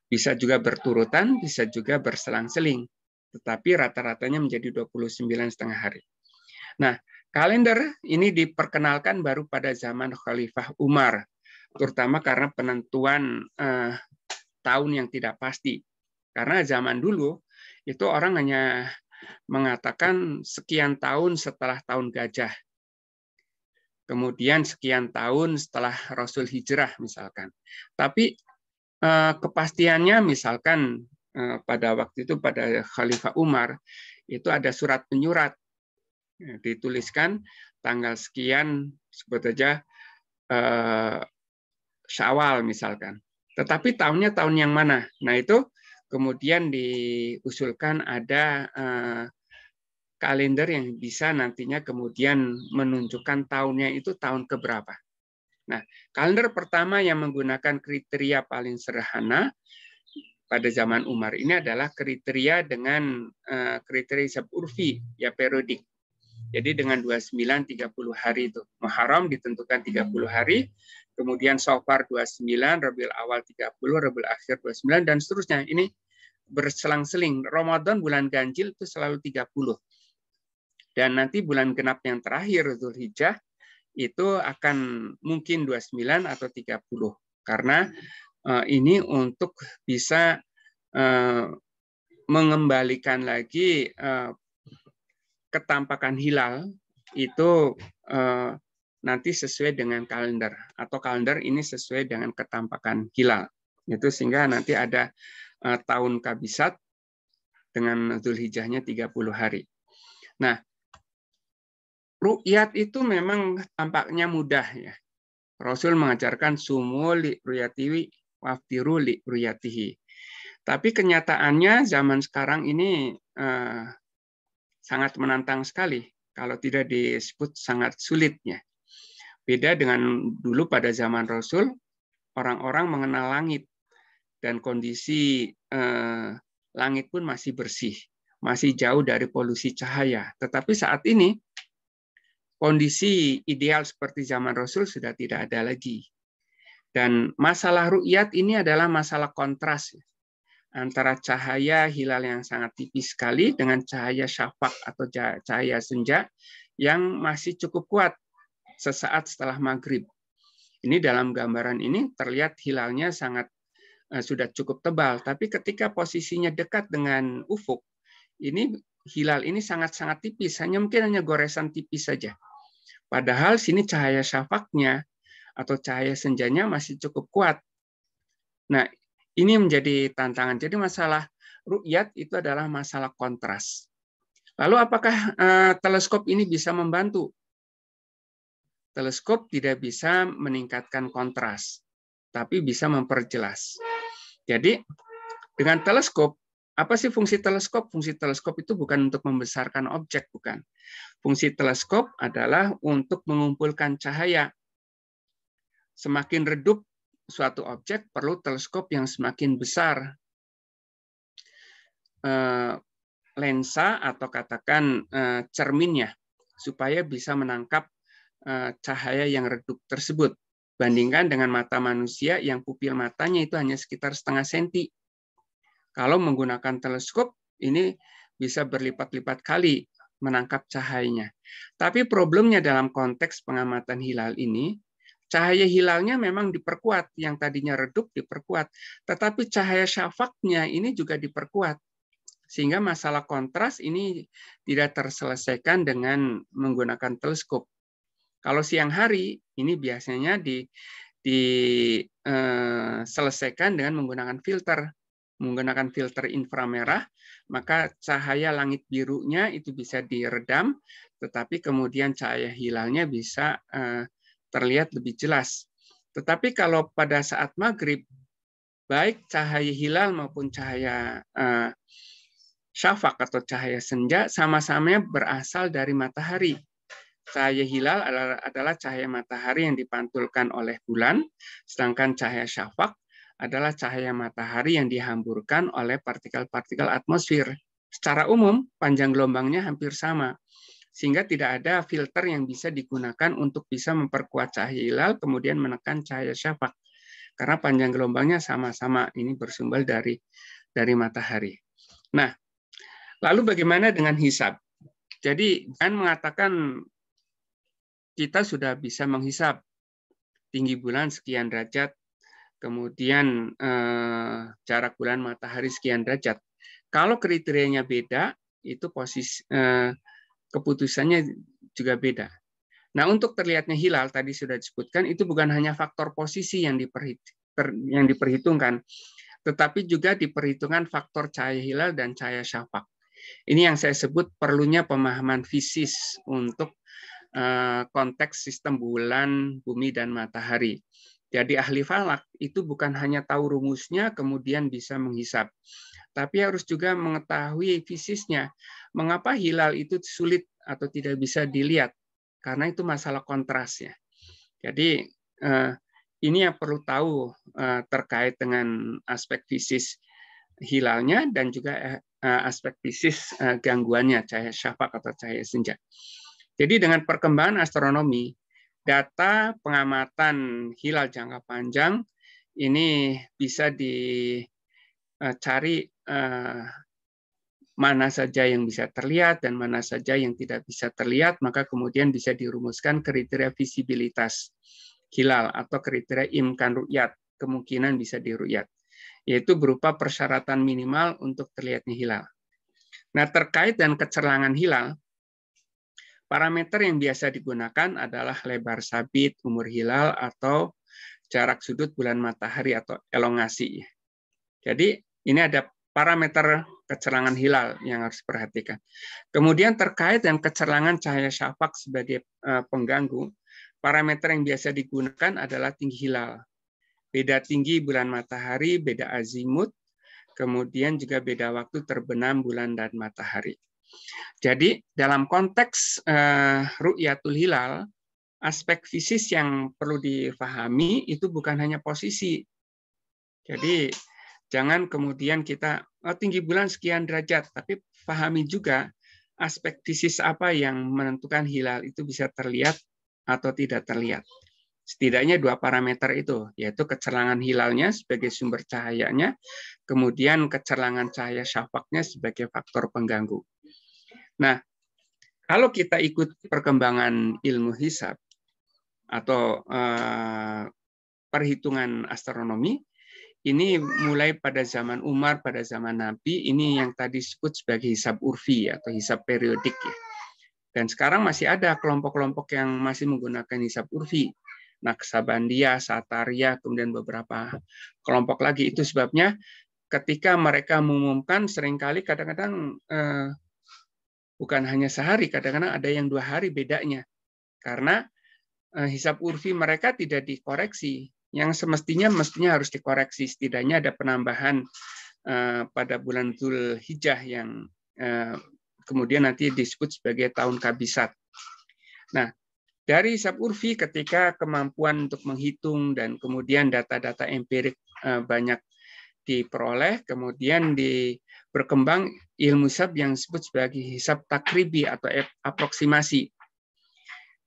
bisa juga berturutan, bisa juga berselang-seling. Tetapi rata-ratanya menjadi 29,5 hari. Nah, kalender ini diperkenalkan baru pada zaman Khalifah Umar, terutama karena penentuan tahun yang tidak pasti. Karena zaman dulu itu orang hanya mengatakan sekian tahun setelah tahun gajah. Kemudian sekian tahun setelah Rasul hijrah misalkan. Tapi kepastiannya misalkan pada waktu itu pada Khalifah Umar itu ada surat penyurat dituliskan tanggal sekian sebut aja Syawal misalkan. Tetapi tahunnya tahun yang mana? Nah itu kemudian diusulkan ada kalender yang bisa nantinya kemudian menunjukkan tahunnya itu tahun keberapa. Nah, kalender pertama yang menggunakan kriteria paling sederhana pada zaman Umar ini adalah kriteria dengan kriteria hisab urfi, ya periodik. Jadi dengan 29-30 hari itu. Muharram ditentukan 30 hari, kemudian Safar 29, Rabiul Awal 30, Rabiul Akhir 29, dan seterusnya. Ini berselang-seling. Ramadan bulan ganjil itu selalu 30. Dan nanti bulan genap yang terakhir, Dzulhijjah, itu akan mungkin 29 atau 30. Karena ini untuk bisa mengembalikan lagi ketampakan hilal itu nanti sesuai dengan kalender. Atau kalender ini sesuai dengan ketampakan hilal. Itu sehingga nanti ada tahun kabisat dengan Dzulhijjahnya 30 hari. Nah, ru'yat itu memang tampaknya mudah ya. Rasul mengajarkan sumu li ru'yatihi waftiru li ru'yatihi. Tapi kenyataannya zaman sekarang ini sangat menantang sekali. Kalau tidak disebut sangat sulitnya. Beda dengan dulu pada zaman Rasul, orang-orang mengenal langit. Dan kondisi langit pun masih bersih. Masih jauh dari polusi cahaya. Tetapi saat ini, kondisi ideal seperti zaman Rasul sudah tidak ada lagi. Dan masalah ru'yat ini adalah masalah kontras antara cahaya hilal yang sangat tipis sekali dengan cahaya syafaq atau cahaya senja yang masih cukup kuat sesaat setelah maghrib. Ini dalam gambaran ini terlihat hilalnya sangat sudah cukup tebal, tapi ketika posisinya dekat dengan ufuk, ini hilal ini sangat-sangat tipis, mungkin hanya goresan tipis saja. Padahal sini cahaya syafaqnya atau cahaya senjanya masih cukup kuat. Nah, ini menjadi tantangan. Jadi masalah ru'yat itu adalah masalah kontras. Lalu apakah teleskop ini bisa membantu? Teleskop tidak bisa meningkatkan kontras, tapi bisa memperjelas. Jadi dengan teleskop, apa sih fungsi teleskop? Fungsi teleskop itu bukan untuk membesarkan objek, bukan. Fungsi teleskop adalah untuk mengumpulkan cahaya. Semakin redup suatu objek, perlu teleskop yang semakin besar. Lensa atau katakan cerminnya, supaya bisa menangkap cahaya yang redup tersebut. Bandingkan dengan mata manusia yang pupil matanya itu hanya sekitar setengah senti. Kalau menggunakan teleskop, ini bisa berlipat-lipat kali menangkap cahayanya. Tapi problemnya dalam konteks pengamatan hilal ini, cahaya hilalnya memang diperkuat, yang tadinya redup diperkuat, tetapi cahaya syafaqnya ini juga diperkuat. Sehingga masalah kontras ini tidak terselesaikan dengan menggunakan teleskop. Kalau siang hari, ini biasanya diselesaikan dengan menggunakan filter. Menggunakan filter inframerah, maka cahaya langit birunya itu bisa diredam, tetapi kemudian cahaya hilalnya bisa terlihat lebih jelas. Tetapi kalau pada saat maghrib, baik cahaya hilal maupun cahaya syafaq atau cahaya senja sama-sama berasal dari matahari. Cahaya hilal adalah cahaya matahari yang dipantulkan oleh bulan, sedangkan cahaya syafaq adalah cahaya matahari yang dihamburkan oleh partikel-partikel atmosfer. Secara umum, panjang gelombangnya hampir sama. sehingga tidak ada filter yang bisa digunakan untuk bisa memperkuat cahaya hilal kemudian menekan cahaya syafaq. Karena panjang gelombangnya sama-sama ini bersumber dari matahari. Nah, lalu bagaimana dengan hisab? Jadi jangan mengatakan kita sudah bisa menghisab tinggi bulan sekian derajat, kemudian jarak bulan matahari sekian derajat. Kalau kriterianya beda, itu posisi keputusannya juga beda. Nah, untuk terlihatnya hilal tadi sudah disebutkan, itu bukan hanya faktor posisi yang diperhitungkan, tetapi juga diperhitungkan faktor cahaya hilal dan cahaya syafaq. Ini yang saya sebut perlunya pemahaman fisis untuk konteks sistem bulan, bumi, dan matahari. Jadi ahli falak itu bukan hanya tahu rumusnya kemudian bisa menghisab, tapi harus juga mengetahui fisisnya. Mengapa hilal itu sulit atau tidak bisa dilihat? Karena itu masalah kontrasnya. Jadi ini yang perlu tahu terkait dengan aspek fisis hilalnya dan juga aspek fisis gangguannya, cahaya syafaq atau cahaya senja. Jadi dengan perkembangan astronomi, data pengamatan hilal jangka panjang ini bisa dicari mana saja yang bisa terlihat dan mana saja yang tidak bisa terlihat, maka kemudian bisa dirumuskan kriteria visibilitas hilal atau kriteria imkan ru'yat, kemungkinan bisa diru'yat, yaitu berupa persyaratan minimal untuk terlihatnya hilal. Nah, terkait dengan kecerlangan hilal, parameter yang biasa digunakan adalah lebar sabit, umur hilal, atau jarak sudut bulan matahari atau elongasi. Jadi ini ada parameter kecerlangan hilal yang harus diperhatikan. Kemudian terkait dengan kecerlangan cahaya syafaq sebagai pengganggu, parameter yang biasa digunakan adalah tinggi hilal. Beda tinggi bulan matahari, beda azimut, kemudian juga beda waktu terbenam bulan dan matahari. Jadi dalam konteks ru'yatul hilal, aspek fisis yang perlu difahami itu bukan hanya posisi. Jadi jangan kemudian kita tinggi bulan sekian derajat, tapi pahami juga aspek fisis apa yang menentukan hilal itu bisa terlihat atau tidak terlihat. Setidaknya dua parameter itu, yaitu kecerlangan hilalnya sebagai sumber cahayanya, kemudian kecerlangan cahaya syafaqnya sebagai faktor pengganggu. Nah, kalau kita ikut perkembangan ilmu hisab atau perhitungan astronomi, ini mulai pada zaman Umar, pada zaman Nabi, ini yang tadi disebut sebagai hisab urfi atau hisab periodik. Ya. Dan sekarang masih ada kelompok-kelompok yang masih menggunakan hisab urfi. Naksabandia, Sataria, kemudian beberapa kelompok lagi. Itu sebabnya ketika mereka mengumumkan seringkali kadang-kadang bukan hanya sehari, kadang-kadang ada yang 2 hari bedanya. Karena hisab urfi mereka tidak dikoreksi. Yang mestinya harus dikoreksi. Setidaknya ada penambahan pada bulan Dzulhijjah yang kemudian nanti disebut sebagai tahun kabisat. Nah, dari hisab urfi ketika kemampuan untuk menghitung dan kemudian data-data empirik banyak diperoleh, kemudian berkembang ilmu hisab yang disebut sebagai hisab takribi atau aproksimasi.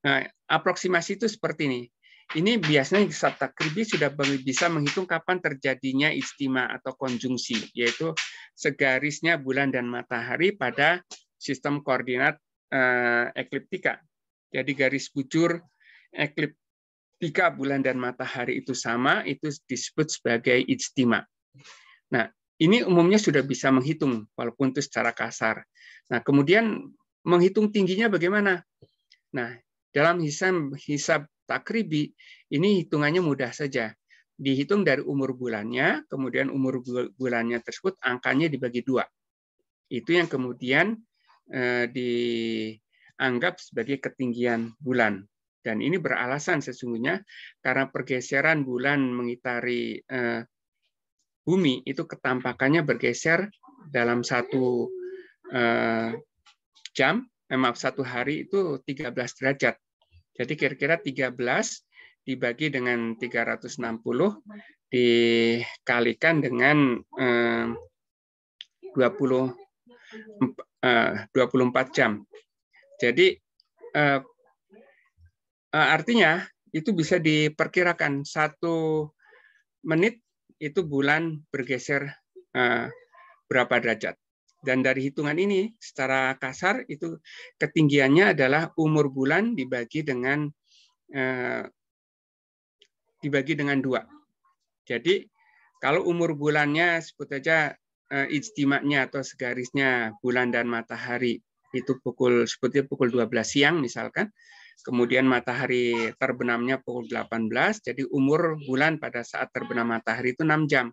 Nah, aproksimasi itu seperti ini. Ini biasanya hisab takribi sudah bisa menghitung kapan terjadinya ijtima atau konjungsi, yaitu segarisnya bulan dan matahari pada sistem koordinat ekliptika. Jadi garis bujur ekliptika bulan dan matahari itu sama, itu disebut sebagai ijtima. Nah, ini umumnya sudah bisa menghitung, walaupun itu secara kasar. Nah, kemudian menghitung tingginya bagaimana? Nah, dalam hisab takribi, ini hitungannya mudah saja. Dihitung dari umur bulannya, kemudian umur bulannya tersebut angkanya dibagi 2. Itu yang kemudian dianggap sebagai ketinggian bulan. Dan ini beralasan sesungguhnya karena pergeseran bulan mengitari bumi itu ketampakannya bergeser dalam satu satu hari itu 13 derajat. Jadi kira-kira 13 dibagi dengan 360 dikalikan dengan 24 jam. Jadi artinya itu bisa diperkirakan 1 menit itu bulan bergeser berapa derajat. Dan dari hitungan ini secara kasar itu ketinggiannya adalah umur bulan dibagi dengan 2. Jadi kalau umur bulannya sebut saja ijtima'nya atau segarisnya bulan dan matahari itu sebutnya pukul 12 siang misalkan, kemudian matahari terbenamnya pukul 18, jadi umur bulan pada saat terbenam matahari itu 6 jam.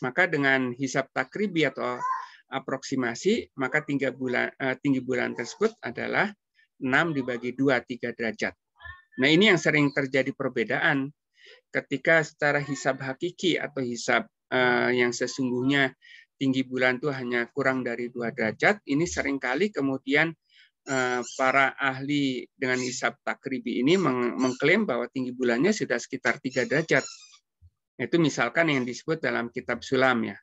Maka dengan hisab takribi atau aproksimasi, maka tinggi bulan tersebut adalah 6 dibagi 2, 3 derajat. Nah, ini yang sering terjadi perbedaan ketika secara hisab hakiki atau hisab yang sesungguhnya tinggi bulan itu hanya kurang dari 2 derajat, ini seringkali kemudian para ahli dengan hisab takribi ini mengklaim bahwa tinggi bulannya sudah sekitar 3 derajat. Itu misalkan yang disebut dalam kitab Sulam ya,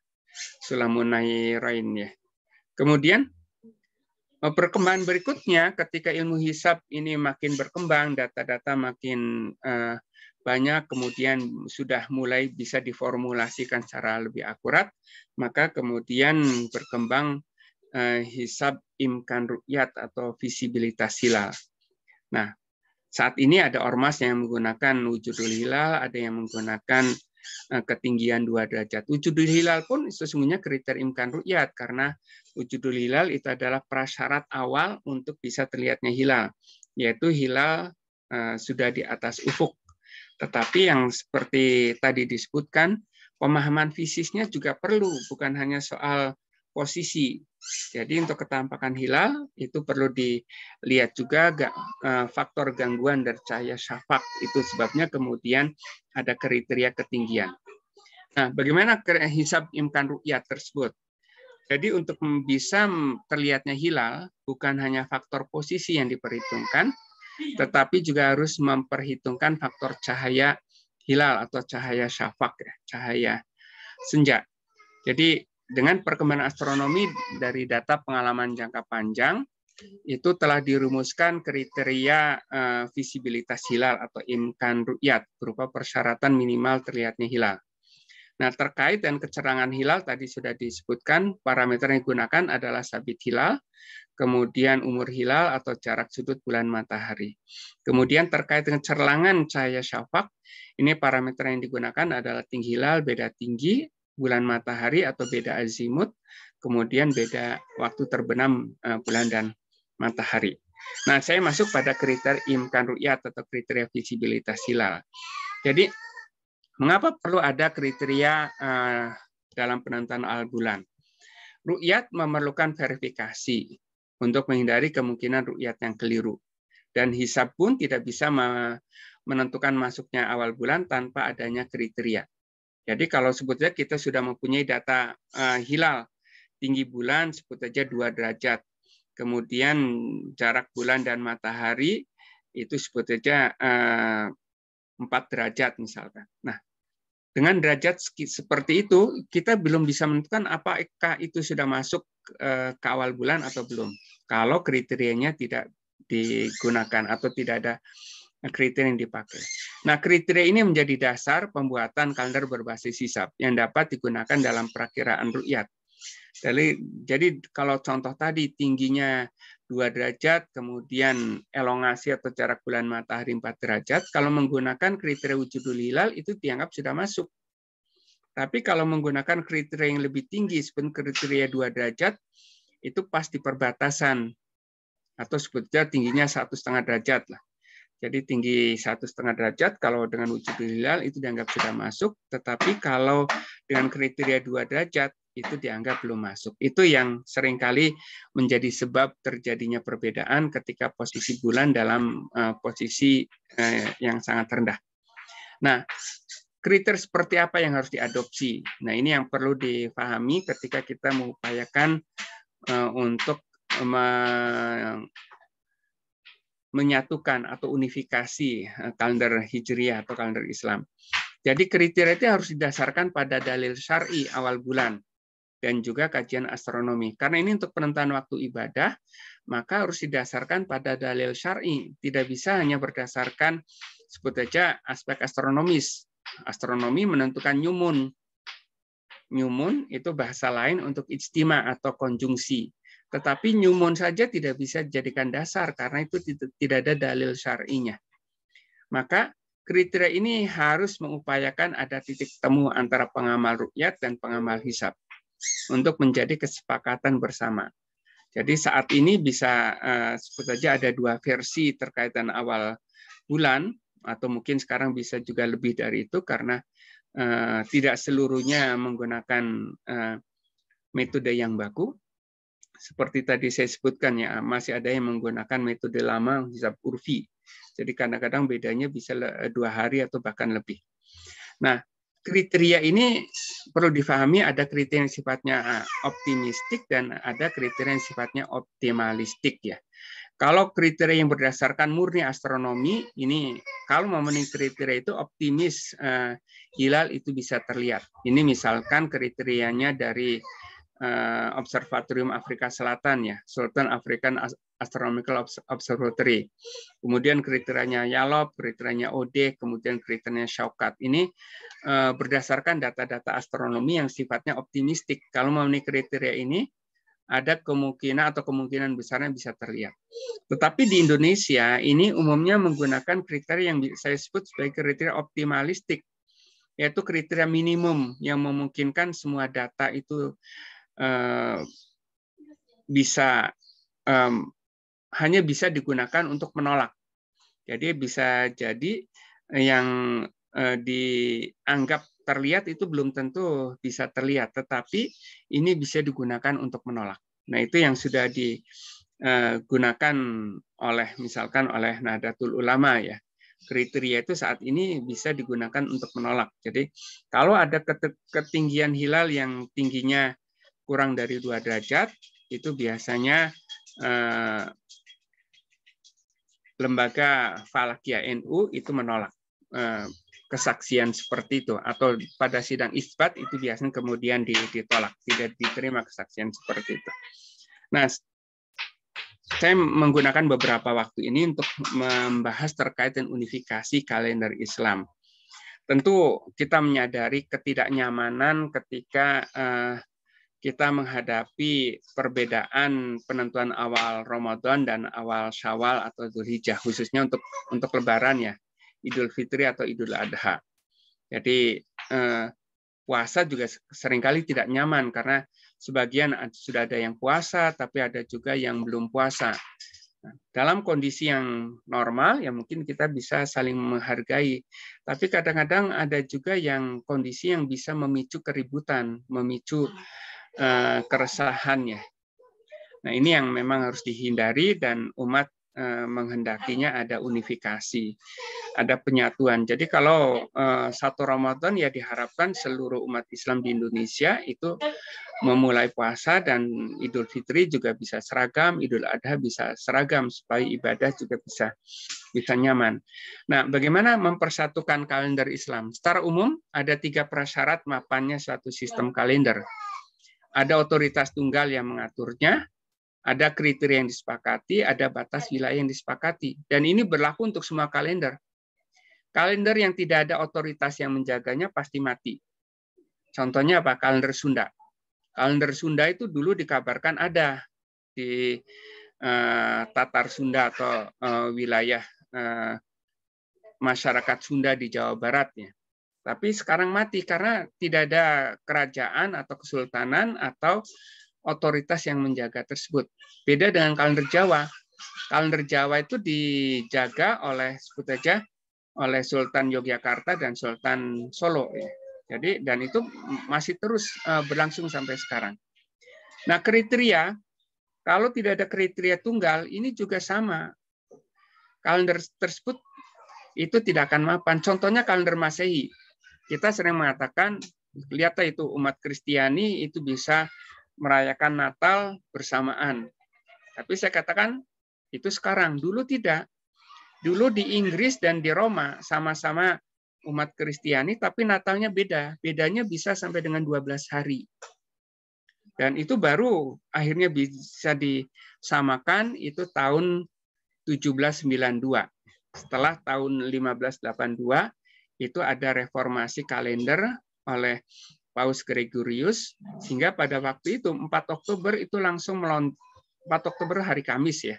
Sulamun Nairain ya. Kemudian perkembangan berikutnya ketika ilmu hisab ini makin berkembang, data-data makin banyak, kemudian sudah mulai bisa diformulasikan secara lebih akurat, maka kemudian berkembang hisab imkan ru'yat atau visibilitas hilal. Nah, saat ini ada ormas yang menggunakan wujudul hilal, ada yang menggunakan ketinggian 2 derajat. Wujudul hilal pun sesungguhnya kriteria imkan ru'yat, karena wujudul hilal itu adalah prasyarat awal untuk bisa terlihatnya hilal, yaitu hilal sudah di atas ufuk. Tetapi yang seperti tadi disebutkan, pemahaman fisiknya juga perlu, bukan hanya soal posisi. Jadi untuk ketampakan hilal itu perlu dilihat juga faktor gangguan dari cahaya syafaq. Itu sebabnya kemudian ada kriteria ketinggian. Nah, bagaimana hisab imkan ru'yat tersebut? Jadi untuk bisa terlihatnya hilal, bukan hanya faktor posisi yang diperhitungkan, tetapi juga harus memperhitungkan faktor cahaya hilal atau cahaya syafaq, cahaya senja. Jadi dengan perkembangan astronomi dari data pengalaman jangka panjang, itu telah dirumuskan kriteria visibilitas hilal atau imkan ru'yat berupa persyaratan minimal terlihatnya hilal. Nah, terkait dengan kecerangan hilal tadi sudah disebutkan, parameter yang digunakan adalah sabit hilal, kemudian umur hilal atau jarak sudut bulan matahari. Kemudian terkait dengan cerlangan cahaya syafaq, ini parameter yang digunakan adalah tinggi hilal, beda tinggi bulan matahari atau beda azimut, kemudian beda waktu terbenam bulan dan matahari. Nah, saya masuk pada kriteria imkan ru'yat atau kriteria visibilitas hilal. Jadi, mengapa perlu ada kriteria dalam penentuan al bulan? Ru'yat memerlukan verifikasi untuk menghindari kemungkinan ru'yat yang keliru. Dan hisab pun tidak bisa menentukan masuknya awal bulan tanpa adanya kriteria. Jadi kalau sebut saja kita sudah mempunyai data hilal, tinggi bulan sebut saja 2 derajat. Kemudian jarak bulan dan matahari itu sebut saja 4 derajat misalkan. Nah, dengan derajat seperti itu, kita belum bisa menentukan apakah itu sudah masuk ke awal bulan atau belum. Kalau kriterianya tidak digunakan atau tidak ada kriteria yang dipakai. Nah, kriteria ini menjadi dasar pembuatan kalender berbasis hisab yang dapat digunakan dalam perakiraan ru'yat. Jadi kalau contoh tadi tingginya 2 derajat, kemudian elongasi atau jarak bulan matahari 4 derajat, kalau menggunakan kriteria wujudul hilal itu dianggap sudah masuk. Tapi kalau menggunakan kriteria yang lebih tinggi, seperti kriteria 2 derajat, itu pas di perbatasan, atau sebetulnya tingginya 1,5 derajat lah. Jadi tinggi 1,5 derajat kalau dengan wujudul hilal itu dianggap sudah masuk, tetapi kalau dengan kriteria 2 derajat itu dianggap belum masuk. Itu yang seringkali menjadi sebab terjadinya perbedaan ketika posisi bulan dalam posisi yang sangat rendah. Nah, kriteria seperti apa yang harus diadopsi? Nah, ini yang perlu dipahami ketika kita mengupayakan untuk menyatukan atau unifikasi kalender Hijriah atau kalender Islam. Jadi kriteria itu harus didasarkan pada dalil syar'i awal bulan dan juga kajian astronomi. Karena ini untuk penentuan waktu ibadah, maka harus didasarkan pada dalil syar'i. Tidak bisa hanya berdasarkan sebut saja aspek astronomis. Astronomi menentukan nyumun. Nyumun itu bahasa lain untuk ijtima atau konjungsi. Tetapi nyumun saja tidak bisa dijadikan dasar karena itu tidak ada dalil syar'inya. Maka kriteria ini harus mengupayakan ada titik temu antara pengamal ru'yat dan pengamal hisab untuk menjadi kesepakatan bersama. Jadi saat ini bisa sebut saja ada dua versi terkait dengan awal bulan, atau mungkin sekarang bisa juga lebih dari itu karena tidak seluruhnya menggunakan metode yang baku. Seperti tadi saya sebutkan ya, masih ada yang menggunakan metode lama hisab urfi. Jadi kadang-kadang bedanya bisa 2 hari atau bahkan lebih. Nah, kriteria ini perlu difahami, ada kriteria yang sifatnya optimistik dan ada kriteria yang sifatnya optimalistik ya. Kalau kriteria yang berdasarkan murni astronomi, ini kalau memenuhi kriteria itu optimis, hilal itu bisa terlihat. Ini misalkan kriterianya dari Observatorium Afrika Selatan ya, Sultan African Astronomical Observatory. Kemudian kriterianya Yalop, kriterianya OD, kemudian kriterianya Shaukat. Ini berdasarkan data-data astronomi yang sifatnya optimistik. Kalau memenuhi kriteria ini, ada kemungkinan atau kemungkinan besarnya bisa terlihat. Tetapi di Indonesia ini umumnya menggunakan kriteria yang saya sebut sebagai kriteria optimalistik, yaitu kriteria minimum yang memungkinkan semua data itu hanya bisa digunakan untuk menolak. Jadi bisa jadi yang dianggap terlihat itu belum tentu bisa terlihat, tetapi ini bisa digunakan untuk menolak. Nah, itu yang sudah digunakan misalkan oleh Nahdlatul Ulama ya. Kriteria itu saat ini bisa digunakan untuk menolak. Jadi kalau ada ketinggian hilal yang tingginya kurang dari 2 derajat, itu biasanya lembaga Falakiyah NU itu menolak kesaksian seperti itu, atau pada sidang isbat itu biasanya kemudian ditolak, tidak diterima kesaksian seperti itu. Nah, saya menggunakan beberapa waktu ini untuk membahas terkait dengan unifikasi kalender Islam. Tentu kita menyadari ketidaknyamanan ketika kita menghadapi perbedaan penentuan awal Ramadan dan awal Syawal atau Dzulhijjah, khususnya untuk Lebaran ya, Idul Fitri atau Idul Adha. Jadi puasa juga seringkali tidak nyaman karena sebagian sudah ada yang puasa, tapi ada juga yang belum puasa. Nah, dalam kondisi yang normal ya mungkin kita bisa saling menghargai, tapi kadang-kadang ada juga yang kondisi yang bisa memicu keributan, memicu keresahannya. Nah, ini yang memang harus dihindari dan umat menghendakinya ada unifikasi, ada penyatuan. Jadi kalau satu Ramadan ya diharapkan seluruh umat Islam di Indonesia itu memulai puasa dan Idul Fitri juga bisa seragam, Idul Adha bisa seragam supaya ibadah juga bisa nyaman. Nah, bagaimana mempersatukan kalender Islam? Secara umum ada 3 prasyarat mapannya suatu sistem kalender. Ada otoritas tunggal yang mengaturnya, ada kriteria yang disepakati, ada batas wilayah yang disepakati. Dan ini berlaku untuk semua kalender. Kalender yang tidak ada otoritas yang menjaganya pasti mati. Contohnya apa? Kalender Sunda. Kalender Sunda itu dulu dikabarkan ada di Tatar Sunda atau wilayah masyarakat Sunda di Jawa Barat ya. Tapi sekarang mati karena tidak ada kerajaan atau kesultanan atau otoritas yang menjaga tersebut. Beda dengan kalender Jawa. Kalender Jawa itu dijaga oleh sebut saja oleh Sultan Yogyakarta dan Sultan Solo. Jadi dan itu masih terus berlangsung sampai sekarang. Nah, kriteria kalau tidak ada kriteria tunggal ini juga sama. Kalender tersebut itu tidak akan mapan. Contohnya kalender Masehi. Kita sering mengatakan, lihatlah itu umat Kristiani itu bisa merayakan Natal bersamaan. Tapi saya katakan itu sekarang, dulu tidak. Dulu di Inggris dan di Roma sama-sama umat Kristiani, tapi Natalnya beda. Bedanya bisa sampai dengan 12 hari. Dan itu baru akhirnya bisa disamakan itu tahun 1792. Setelah tahun 1582 itu ada reformasi kalender oleh Paus Gregorius, sehingga pada waktu itu 4 Oktober itu langsung 4 Oktober hari Kamis ya,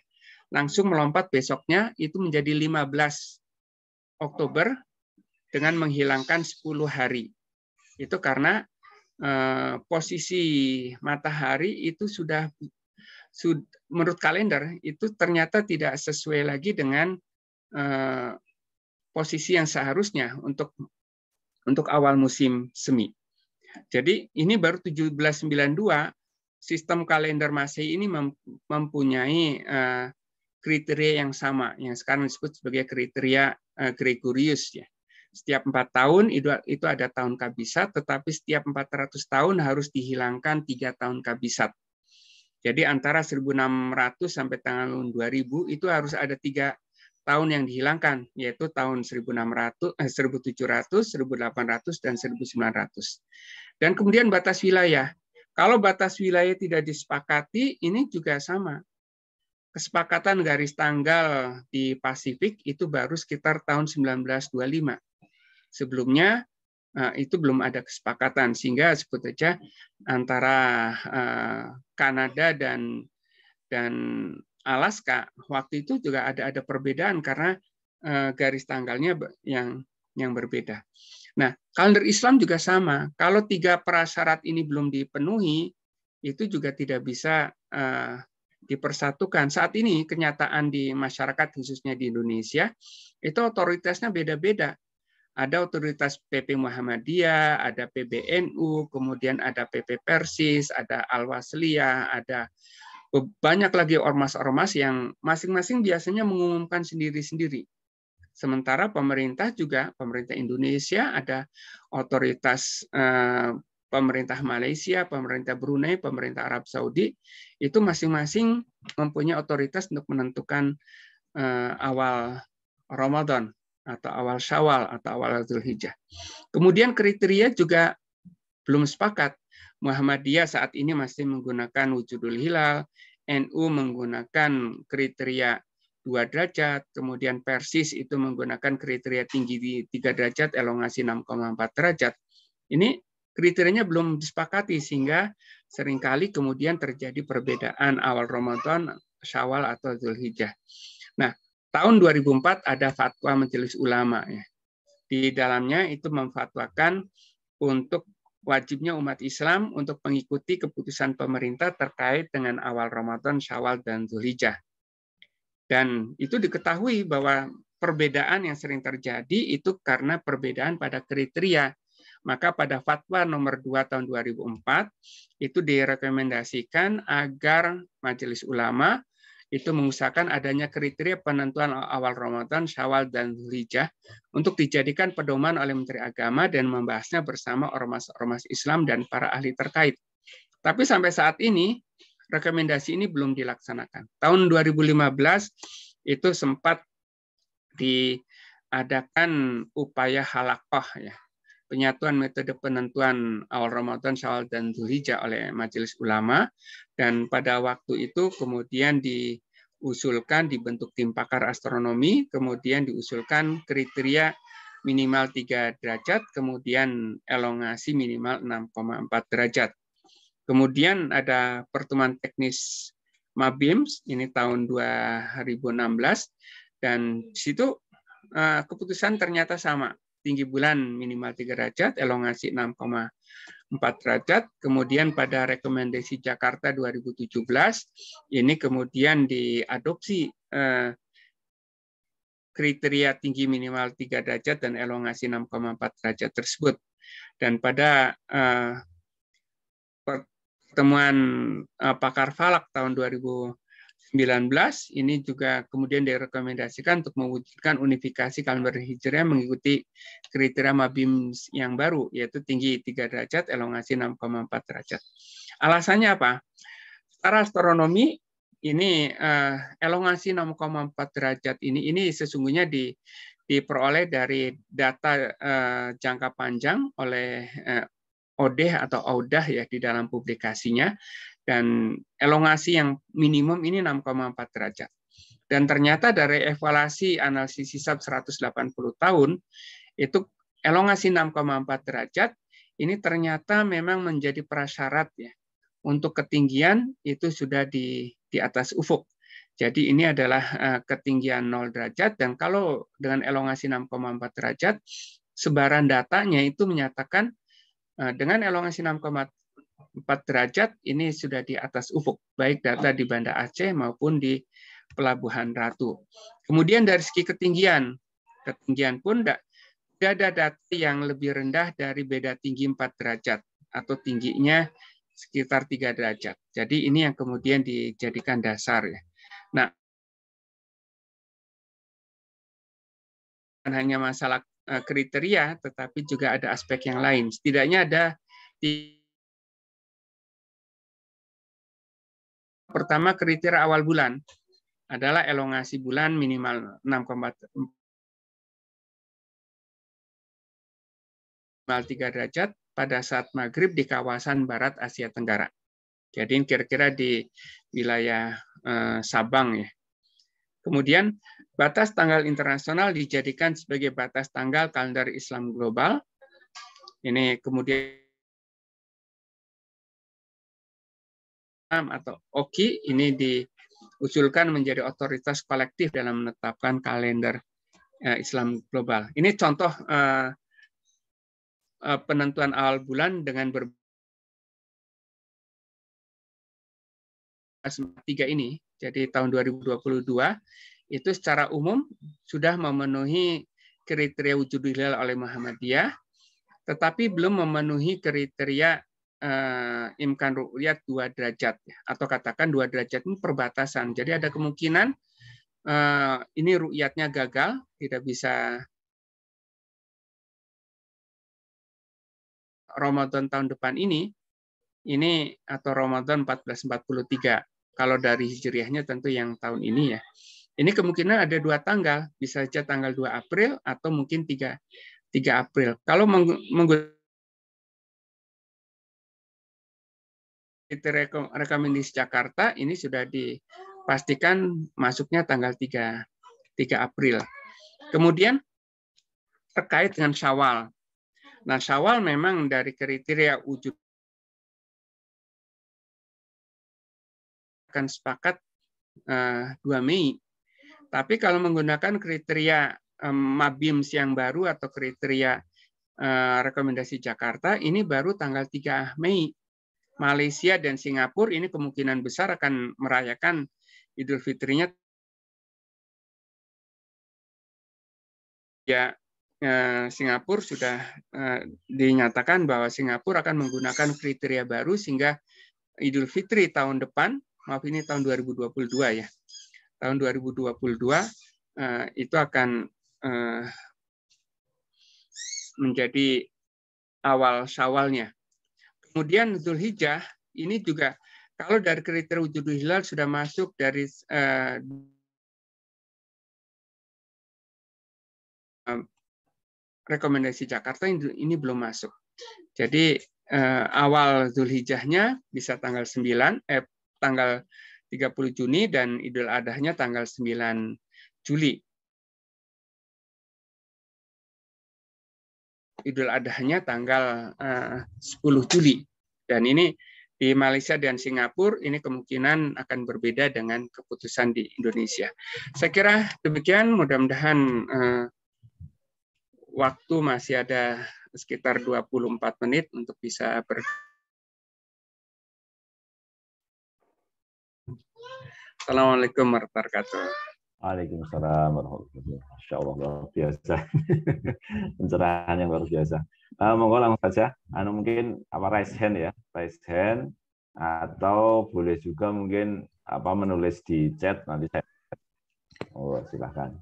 langsung melompat besoknya itu menjadi 15 Oktober dengan menghilangkan 10 hari. Itu karena posisi matahari itu sudah menurut kalender itu ternyata tidak sesuai lagi dengan posisi yang seharusnya untuk awal musim semi. Jadi ini baru 1792 sistem kalender Masehi ini mempunyai kriteria yang sama yang sekarang disebut sebagai kriteria Gregorius ya. Setiap 4 tahun itu ada tahun kabisat, tetapi setiap 400 tahun harus dihilangkan 3 tahun kabisat. Jadi antara 1600 sampai tahun 2000 itu harus ada 3 tahun yang dihilangkan, yaitu tahun 1700, 1800, dan 1900. Dan kemudian batas wilayah. Kalau batas wilayah tidak disepakati, ini juga sama. Kesepakatan garis tanggal di Pasifik itu baru sekitar tahun 1925. Sebelumnya itu belum ada kesepakatan, sehingga sebut saja antara Kanada dan Alaska waktu itu juga ada perbedaan karena garis tanggalnya yang berbeda. Nah, kalender Islam juga sama. Kalau 3 prasyarat ini belum dipenuhi, itu juga tidak bisa dipersatukan. Saat ini kenyataan di masyarakat khususnya di Indonesia itu otoritasnya beda-beda. Ada otoritas PP Muhammadiyah, ada PBNU, kemudian ada PP Persis, ada Al-Wasliyah, ada banyak lagi ormas-ormas yang masing-masing biasanya mengumumkan sendiri-sendiri. Sementara pemerintah juga, pemerintah Indonesia, ada otoritas pemerintah Malaysia, pemerintah Brunei, pemerintah Arab Saudi, itu masing-masing mempunyai otoritas untuk menentukan awal Ramadan, atau awal Syawal, atau awal Dzulhijjah. Kemudian kriteria juga belum sepakat. Muhammadiyah saat ini masih menggunakan wujudul hilal, NU menggunakan kriteria 2 derajat, kemudian Persis itu menggunakan kriteria tinggi di 3 derajat, elongasi 6,4 derajat. Ini kriterianya belum disepakati, sehingga seringkali kemudian terjadi perbedaan awal Ramadan, Syawal, atau Dzulhijjah. Nah, tahun 2004 ada fatwa Majelis Ulama ya. Di dalamnya itu memfatwakan untuk wajibnya umat Islam untuk mengikuti keputusan pemerintah terkait dengan awal Ramadan, Syawal, dan Dzulhijjah. Dan itu diketahui bahwa perbedaan yang sering terjadi itu karena perbedaan pada kriteria. Maka pada fatwa nomor 2 tahun 2004 itu direkomendasikan agar Majelis Ulama itu mengusahakan adanya kriteria penentuan awal Ramadan, Syawal, dan Dzulhijjah untuk dijadikan pedoman oleh Menteri Agama dan membahasnya bersama ormas-ormas Islam dan para ahli terkait. Tapi sampai saat ini, rekomendasi ini belum dilaksanakan. Tahun 2015 itu sempat diadakan upaya halaqah, ya, penyatuan metode penentuan awal Ramadan, Syawal, dan Dzulhijjah oleh Majelis Ulama, dan pada waktu itu kemudian diusulkan dibentuk tim pakar astronomi, kemudian diusulkan kriteria minimal 3 derajat, kemudian elongasi minimal 6,4 derajat. Kemudian ada pertemuan teknis Mabims, ini tahun 2016, dan di situ keputusan ternyata sama. Tinggi bulan minimal 3 derajat, elongasi 6,4 derajat. Kemudian pada rekomendasi Jakarta 2017, ini kemudian diadopsi kriteria tinggi minimal 3 derajat dan elongasi 6,4 derajat tersebut. Dan pada pertemuan pakar falak tahun 2019, ini juga kemudian direkomendasikan untuk mewujudkan unifikasi kalender Hijriah mengikuti kriteria Mabims yang baru, yaitu tinggi 3 derajat, elongasi 6,4 derajat. Alasannya apa? Secara astronomi, ini elongasi 6,4 derajat ini sesungguhnya diperoleh dari data jangka panjang oleh ODEH atau OUDAH ya di dalam publikasinya, dan elongasi yang minimum ini 6,4 derajat. Dan ternyata dari evaluasi analisis hisab 180 tahun, itu elongasi 6,4 derajat ini ternyata memang menjadi prasyarat ya. Untuk ketinggian itu sudah di atas ufuk. Jadi ini adalah ketinggian 0 derajat, dan kalau dengan elongasi 6,4 derajat, sebaran datanya itu menyatakan dengan elongasi 6,4 derajat ini sudah di atas ufuk, baik data di Banda Aceh maupun di Pelabuhan Ratu. Kemudian dari segi ketinggian pun tidak ada data yang lebih rendah dari beda tinggi 4 derajat atau tingginya sekitar 3 derajat. Jadi ini yang kemudian dijadikan dasar ya. Nah, bukan hanya masalah kriteria, tetapi juga ada aspek yang lain. Setidaknya ada pertama, kriteria awal bulan adalah elongasi bulan minimal 6,3 derajat pada saat maghrib di kawasan barat Asia Tenggara. Jadi kira-kira di wilayah Sabang ya. Kemudian batas tanggal internasional dijadikan sebagai batas tanggal kalender Islam global. Ini kemudian atau OKI ini diusulkan menjadi otoritas kolektif dalam menetapkan kalender Islam global. Ini contoh penentuan awal bulan dengan tiga ini. Jadi tahun 2022 itu secara umum sudah memenuhi kriteria wujudul hilal oleh Muhammadiyah, tetapi belum memenuhi kriteria imkan ru'yat 2 derajat, atau katakan 2 derajat ini perbatasan. Jadi ada kemungkinan ini ru'yatnya gagal, tidak bisa Ramadan tahun depan ini atau Ramadan 1443. Kalau dari hijriahnya tentu yang tahun ini ya. Ini kemungkinan ada 2 tanggal, bisa saja tanggal 2 April atau mungkin 3 April. Kalau menggunakan rekomendasi Jakarta, ini sudah dipastikan masuknya tanggal 3 April. Kemudian terkait dengan Syawal. Nah, Syawal memang dari kriteria wujud akan sepakat 2 Mei. Tapi kalau menggunakan kriteria Mabims yang baru atau kriteria rekomendasi Jakarta, ini baru tanggal 3 Mei. Malaysia dan Singapura ini kemungkinan besar akan merayakan Idul Fitrinya ya. Singapura sudah dinyatakan bahwa Singapura akan menggunakan kriteria baru sehingga Idul Fitri tahun depan, maaf ini tahun 2022 ya. Tahun 2022 itu akan menjadi awal Syawalnya. Kemudian Dzulhijjah ini juga kalau dari kriteria wujudul hilal sudah masuk dari rekomendasi Jakarta, ini belum masuk. Jadi awal Dzulhijjahnya bisa tanggal 30 Juni dan Idul Adhanya tanggal 9 Juli. Idul Adhanya tanggal 10 Juli. Dan ini di Malaysia dan Singapura ini kemungkinan akan berbeda dengan keputusan di Indonesia. Saya kira demikian, mudah-mudahan waktu masih ada sekitar 24 menit untuk bisa Assalamualaikum warahmatullahi wabarakatuh. Waalaikumsalam warahmatullahi wabarakatuh. Masya Allah, luar biasa. Pencerahan yang luar biasa. Monggo langsung saja. Mungkin raise hand ya, raise hand, atau boleh juga mungkin menulis di chat nanti saya. Oh, silakan.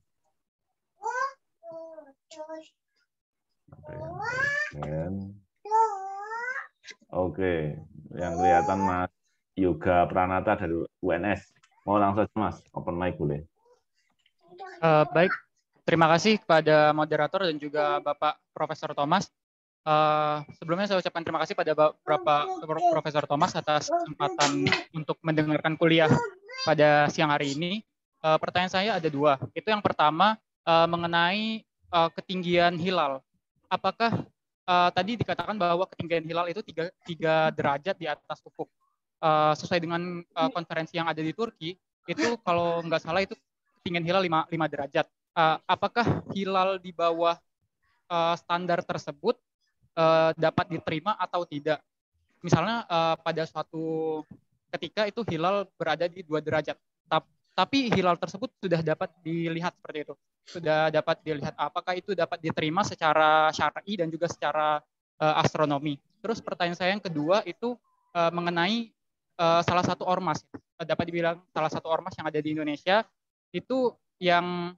Oke, yang kelihatan Mas Yoga Pranata dari UNS. Mau langsung Mas, open mic boleh. Baik, terima kasih kepada moderator dan juga Bapak Profesor Thomas. Sebelumnya saya ucapkan terima kasih pada Bapak Profesor Thomas atas kesempatan untuk mendengarkan kuliah pada siang hari ini. Pertanyaan saya ada dua. Itu yang pertama mengenai ketinggian hilal. Apakah tadi dikatakan bahwa ketinggian hilal itu 3 derajat di atas ufuk. Sesuai dengan konferensi yang ada di Turki, itu kalau nggak salah itu ketinggian hilal 5 derajat. Apakah hilal di bawah standar tersebut dapat diterima atau tidak? Misalnya pada suatu ketika itu hilal berada di 2 derajat, tapi hilal tersebut sudah dapat dilihat seperti itu, sudah dapat dilihat, apakah itu dapat diterima secara syar'i dan juga secara astronomi. Terus pertanyaan saya yang kedua itu mengenai salah satu ormas, dapat dibilang salah satu ormas yang ada di Indonesia itu yang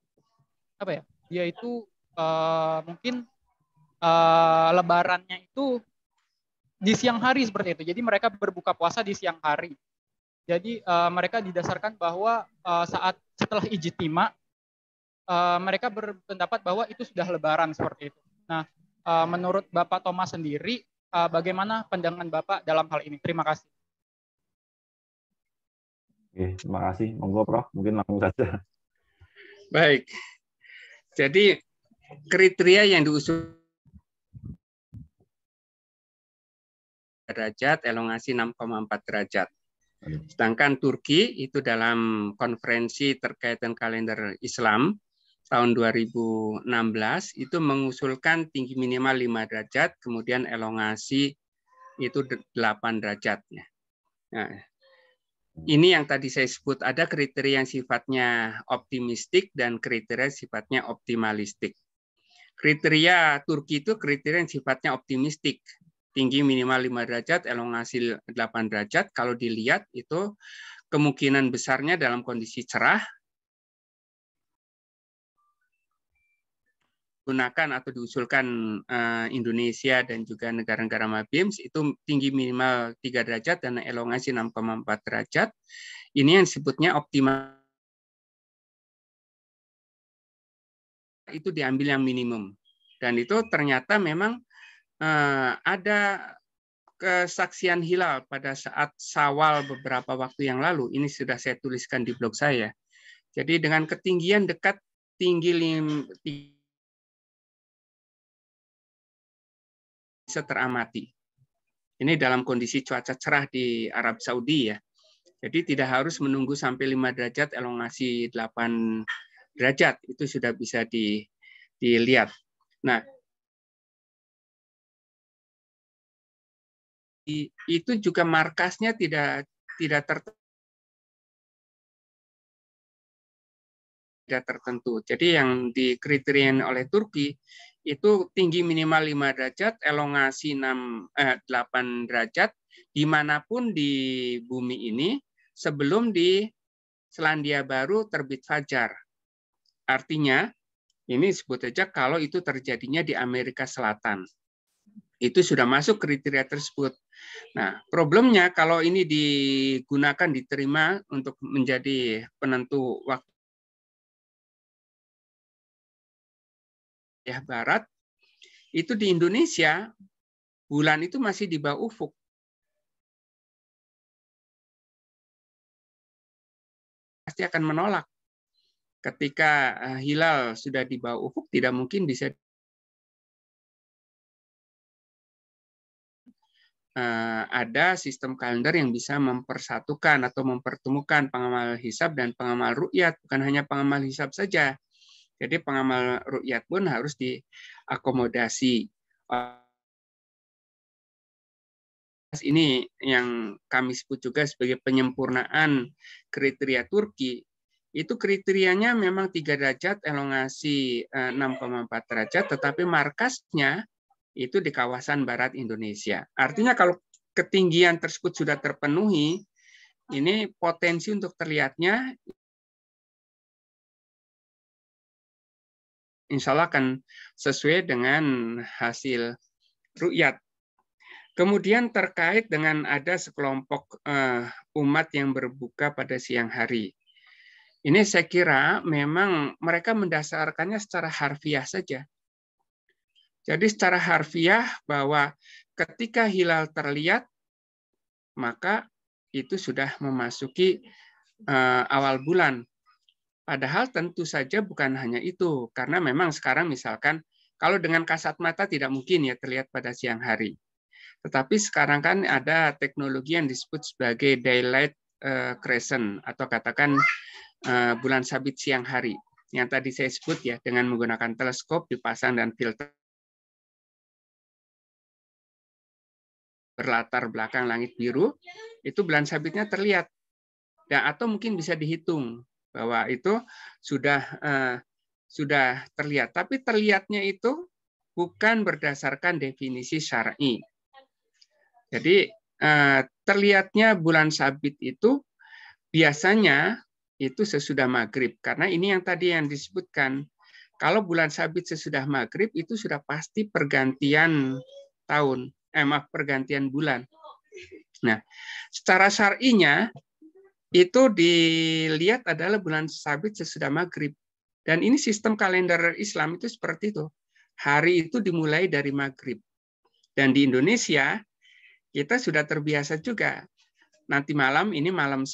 apa ya? Dia itu mungkin lebarannya itu di siang hari seperti itu. Jadi mereka berbuka puasa di siang hari. Jadi mereka didasarkan bahwa setelah ijtima mereka berpendapat bahwa itu sudah lebaran seperti itu. Nah, menurut Bapak Thomas sendiri, bagaimana pandangan Bapak dalam hal ini? Terima kasih. Oke, terima kasih. Monggo Prof, mungkin langsung saja. Baik. Jadi kriteria yang diusul derajat, elongasi 6,4 derajat. Sedangkan Turki itu dalam konferensi terkait dengan kalender Islam tahun 2016 itu mengusulkan tinggi minimal 5 derajat, kemudian elongasi itu 8 derajat. Nah, ini yang tadi saya sebut, ada kriteria yang sifatnya optimistik dan kriteria sifatnya optimalistik. Kriteria Turki itu kriteria yang sifatnya optimistik. Tinggi minimal 5 derajat, elongasi 8 derajat. Kalau dilihat itu kemungkinan besarnya dalam kondisi cerah, gunakan atau diusulkan Indonesia dan juga negara-negara MABIMS itu tinggi minimal 3 derajat dan elongasi 6,4 derajat. Ini yang disebutnya optimal. Itu diambil yang minimum. Dan itu ternyata memang ada kesaksian hilal pada saat Syawal beberapa waktu yang lalu. Ini sudah saya tuliskan di blog saya. Jadi dengan ketinggian dekat tinggi bisa teramati. Ini dalam kondisi cuaca cerah di Arab Saudi ya. Jadi tidak harus menunggu sampai 5 derajat, elongasi 8 derajat. Itu sudah bisa dilihat. Nah, itu juga markasnya tidak tertentu. Jadi yang dikriterin oleh Turki itu tinggi minimal 5 derajat, elongasi 8 derajat dimanapun di bumi ini sebelum di Selandia Baru terbit fajar. Artinya ini sebut saja kalau itu terjadinya di Amerika Selatan. Itu sudah masuk kriteria tersebut. Nah, problemnya kalau ini digunakan, diterima untuk menjadi penentu waktu ya barat, itu di Indonesia bulan itu masih di bawah ufuk. Pasti akan menolak. Ketika hilal sudah di bawah ufuk, tidak mungkin bisa ada sistem kalender yang bisa mempersatukan atau mempertemukan pengamal hisab dan pengamal ru'yat. Bukan hanya pengamal hisab saja. Jadi pengamal ru'yat pun harus diakomodasi. Ini yang kami sebut juga sebagai penyempurnaan kriteria Turki. Itu kriterianya memang 3 derajat, elongasi 6,4 derajat, tetapi markasnya itu di kawasan barat Indonesia. Artinya kalau ketinggian tersebut sudah terpenuhi, ini potensi untuk terlihatnya insya Allah akan sesuai dengan hasil ru'yat. Kemudian terkait dengan ada sekelompok umat yang berbuka pada siang hari. Ini saya kira memang mereka mendasarkannya secara harfiah saja. Jadi secara harfiah bahwa ketika hilal terlihat, maka itu sudah memasuki awal bulan. Padahal tentu saja bukan hanya itu, karena memang sekarang misalkan kalau dengan kasat mata tidak mungkin ya terlihat pada siang hari. Tetapi sekarang kan ada teknologi yang disebut sebagai daylight crescent atau katakan bulan sabit siang hari. Yang tadi saya sebut ya, dengan menggunakan teleskop dipasang dan filter berlatar belakang langit biru, itu bulan sabitnya terlihat. Ya, atau mungkin bisa dihitung bahwa itu sudah terlihat. Tapi terlihatnya itu bukan berdasarkan definisi syar'i. Jadi terlihatnya bulan sabit itu biasanya itu sesudah maghrib. Karena ini yang tadi yang disebutkan. Kalau bulan sabit sesudah maghrib itu sudah pasti pergantian tahun. Pergantian bulan. Nah, secara syar'inya itu dilihat adalah bulan sabit sesudah maghrib. Dan ini sistem kalender Islam itu seperti itu. Hari itu dimulai dari maghrib. Dan di Indonesia, kita sudah terbiasa juga. Nanti malam, ini malam.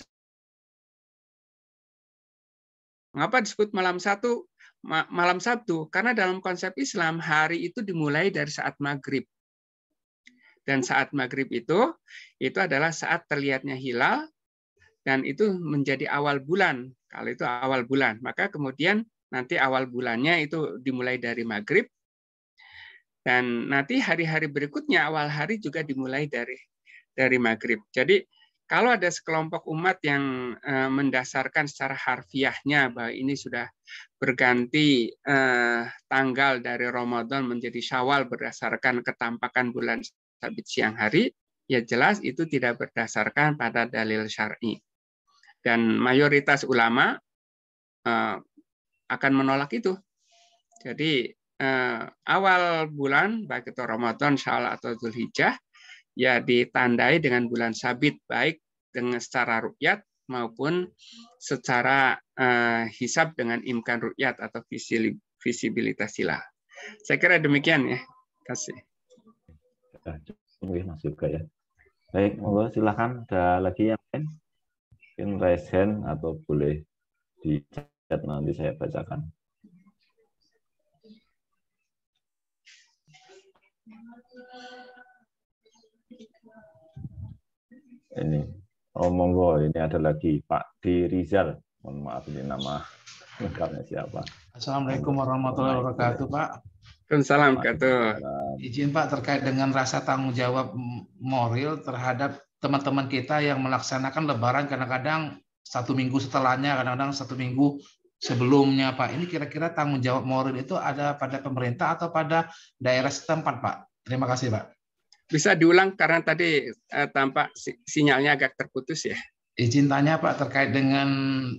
Mengapa disebut malam Sabtu? Karena dalam konsep Islam, hari itu dimulai dari saat maghrib. Dan saat maghrib itu adalah saat terlihatnya hilal, dan itu menjadi awal bulan. Kalau itu awal bulan, maka kemudian nanti awal bulannya itu dimulai dari maghrib, dan nanti hari-hari berikutnya awal hari juga dimulai dari maghrib. Jadi kalau ada sekelompok umat yang mendasarkan secara harfiahnya bahwa ini sudah berganti tanggal dari Ramadan menjadi Syawal berdasarkan ketampakan bulan sabit siang hari, ya jelas itu tidak berdasarkan pada dalil syar'i. Dan mayoritas ulama akan menolak itu. Jadi awal bulan, baik itu Ramadan, Syawal, atau Dzulhijjah, ya ditandai dengan bulan sabit, baik dengan secara ru'yat maupun secara hisab dengan imkan ru'yat atau visibilitas hilal. Saya kira demikian ya. Terima kasih. Mas juga ya. Baik, monggo silakan. Ada lagi yang lain? Mungkin raise hand atau boleh di chat, nanti saya bacakan. Ini, monggo, ini ada lagi Pak D. Rizal. Mohon maaf, ini nama lengkapnya siapa? Assalamualaikum warahmatullahi wabarakatuh, Pak. Waalaikumsalam warahmatullahi wabarakatuh. Izin Pak terkait dengan rasa tanggung jawab moral terhadap teman-teman kita yang melaksanakan Lebaran kadang-kadang 1 minggu setelahnya, kadang-kadang 1 minggu sebelumnya, Pak. Ini kira-kira tanggung jawab moral itu ada pada pemerintah atau pada daerah setempat, Pak? Terima kasih, Pak. Bisa diulang karena tadi tampak sinyalnya agak terputus ya. Izin tanya Pak terkait dengan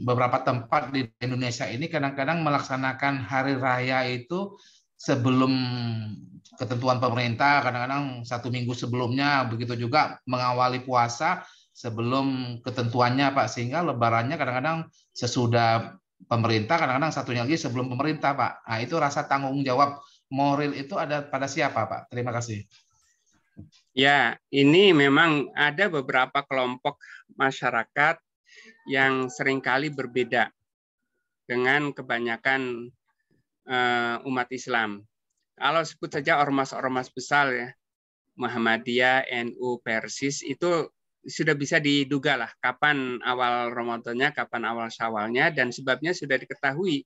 beberapa tempat di Indonesia ini kadang-kadang melaksanakan hari raya itu sebelum ketentuan pemerintah, kadang-kadang 1 minggu sebelumnya, begitu juga mengawali puasa sebelum ketentuannya Pak, sehingga lebarannya kadang-kadang sesudah pemerintah, kadang-kadang satunya lagi sebelum pemerintah Pak. Nah itu rasa tanggung jawab moral itu ada pada siapa Pak? Terima kasih. Ya, ini memang ada beberapa kelompok masyarakat yang seringkali berbeda dengan kebanyakan umat Islam. Kalau sebut saja ormas-ormas besar ya, Muhammadiyah, NU, Persis, itu sudah bisa diduga lah kapan awal Ramadannya, kapan awal Syawalnya, dan sebabnya sudah diketahui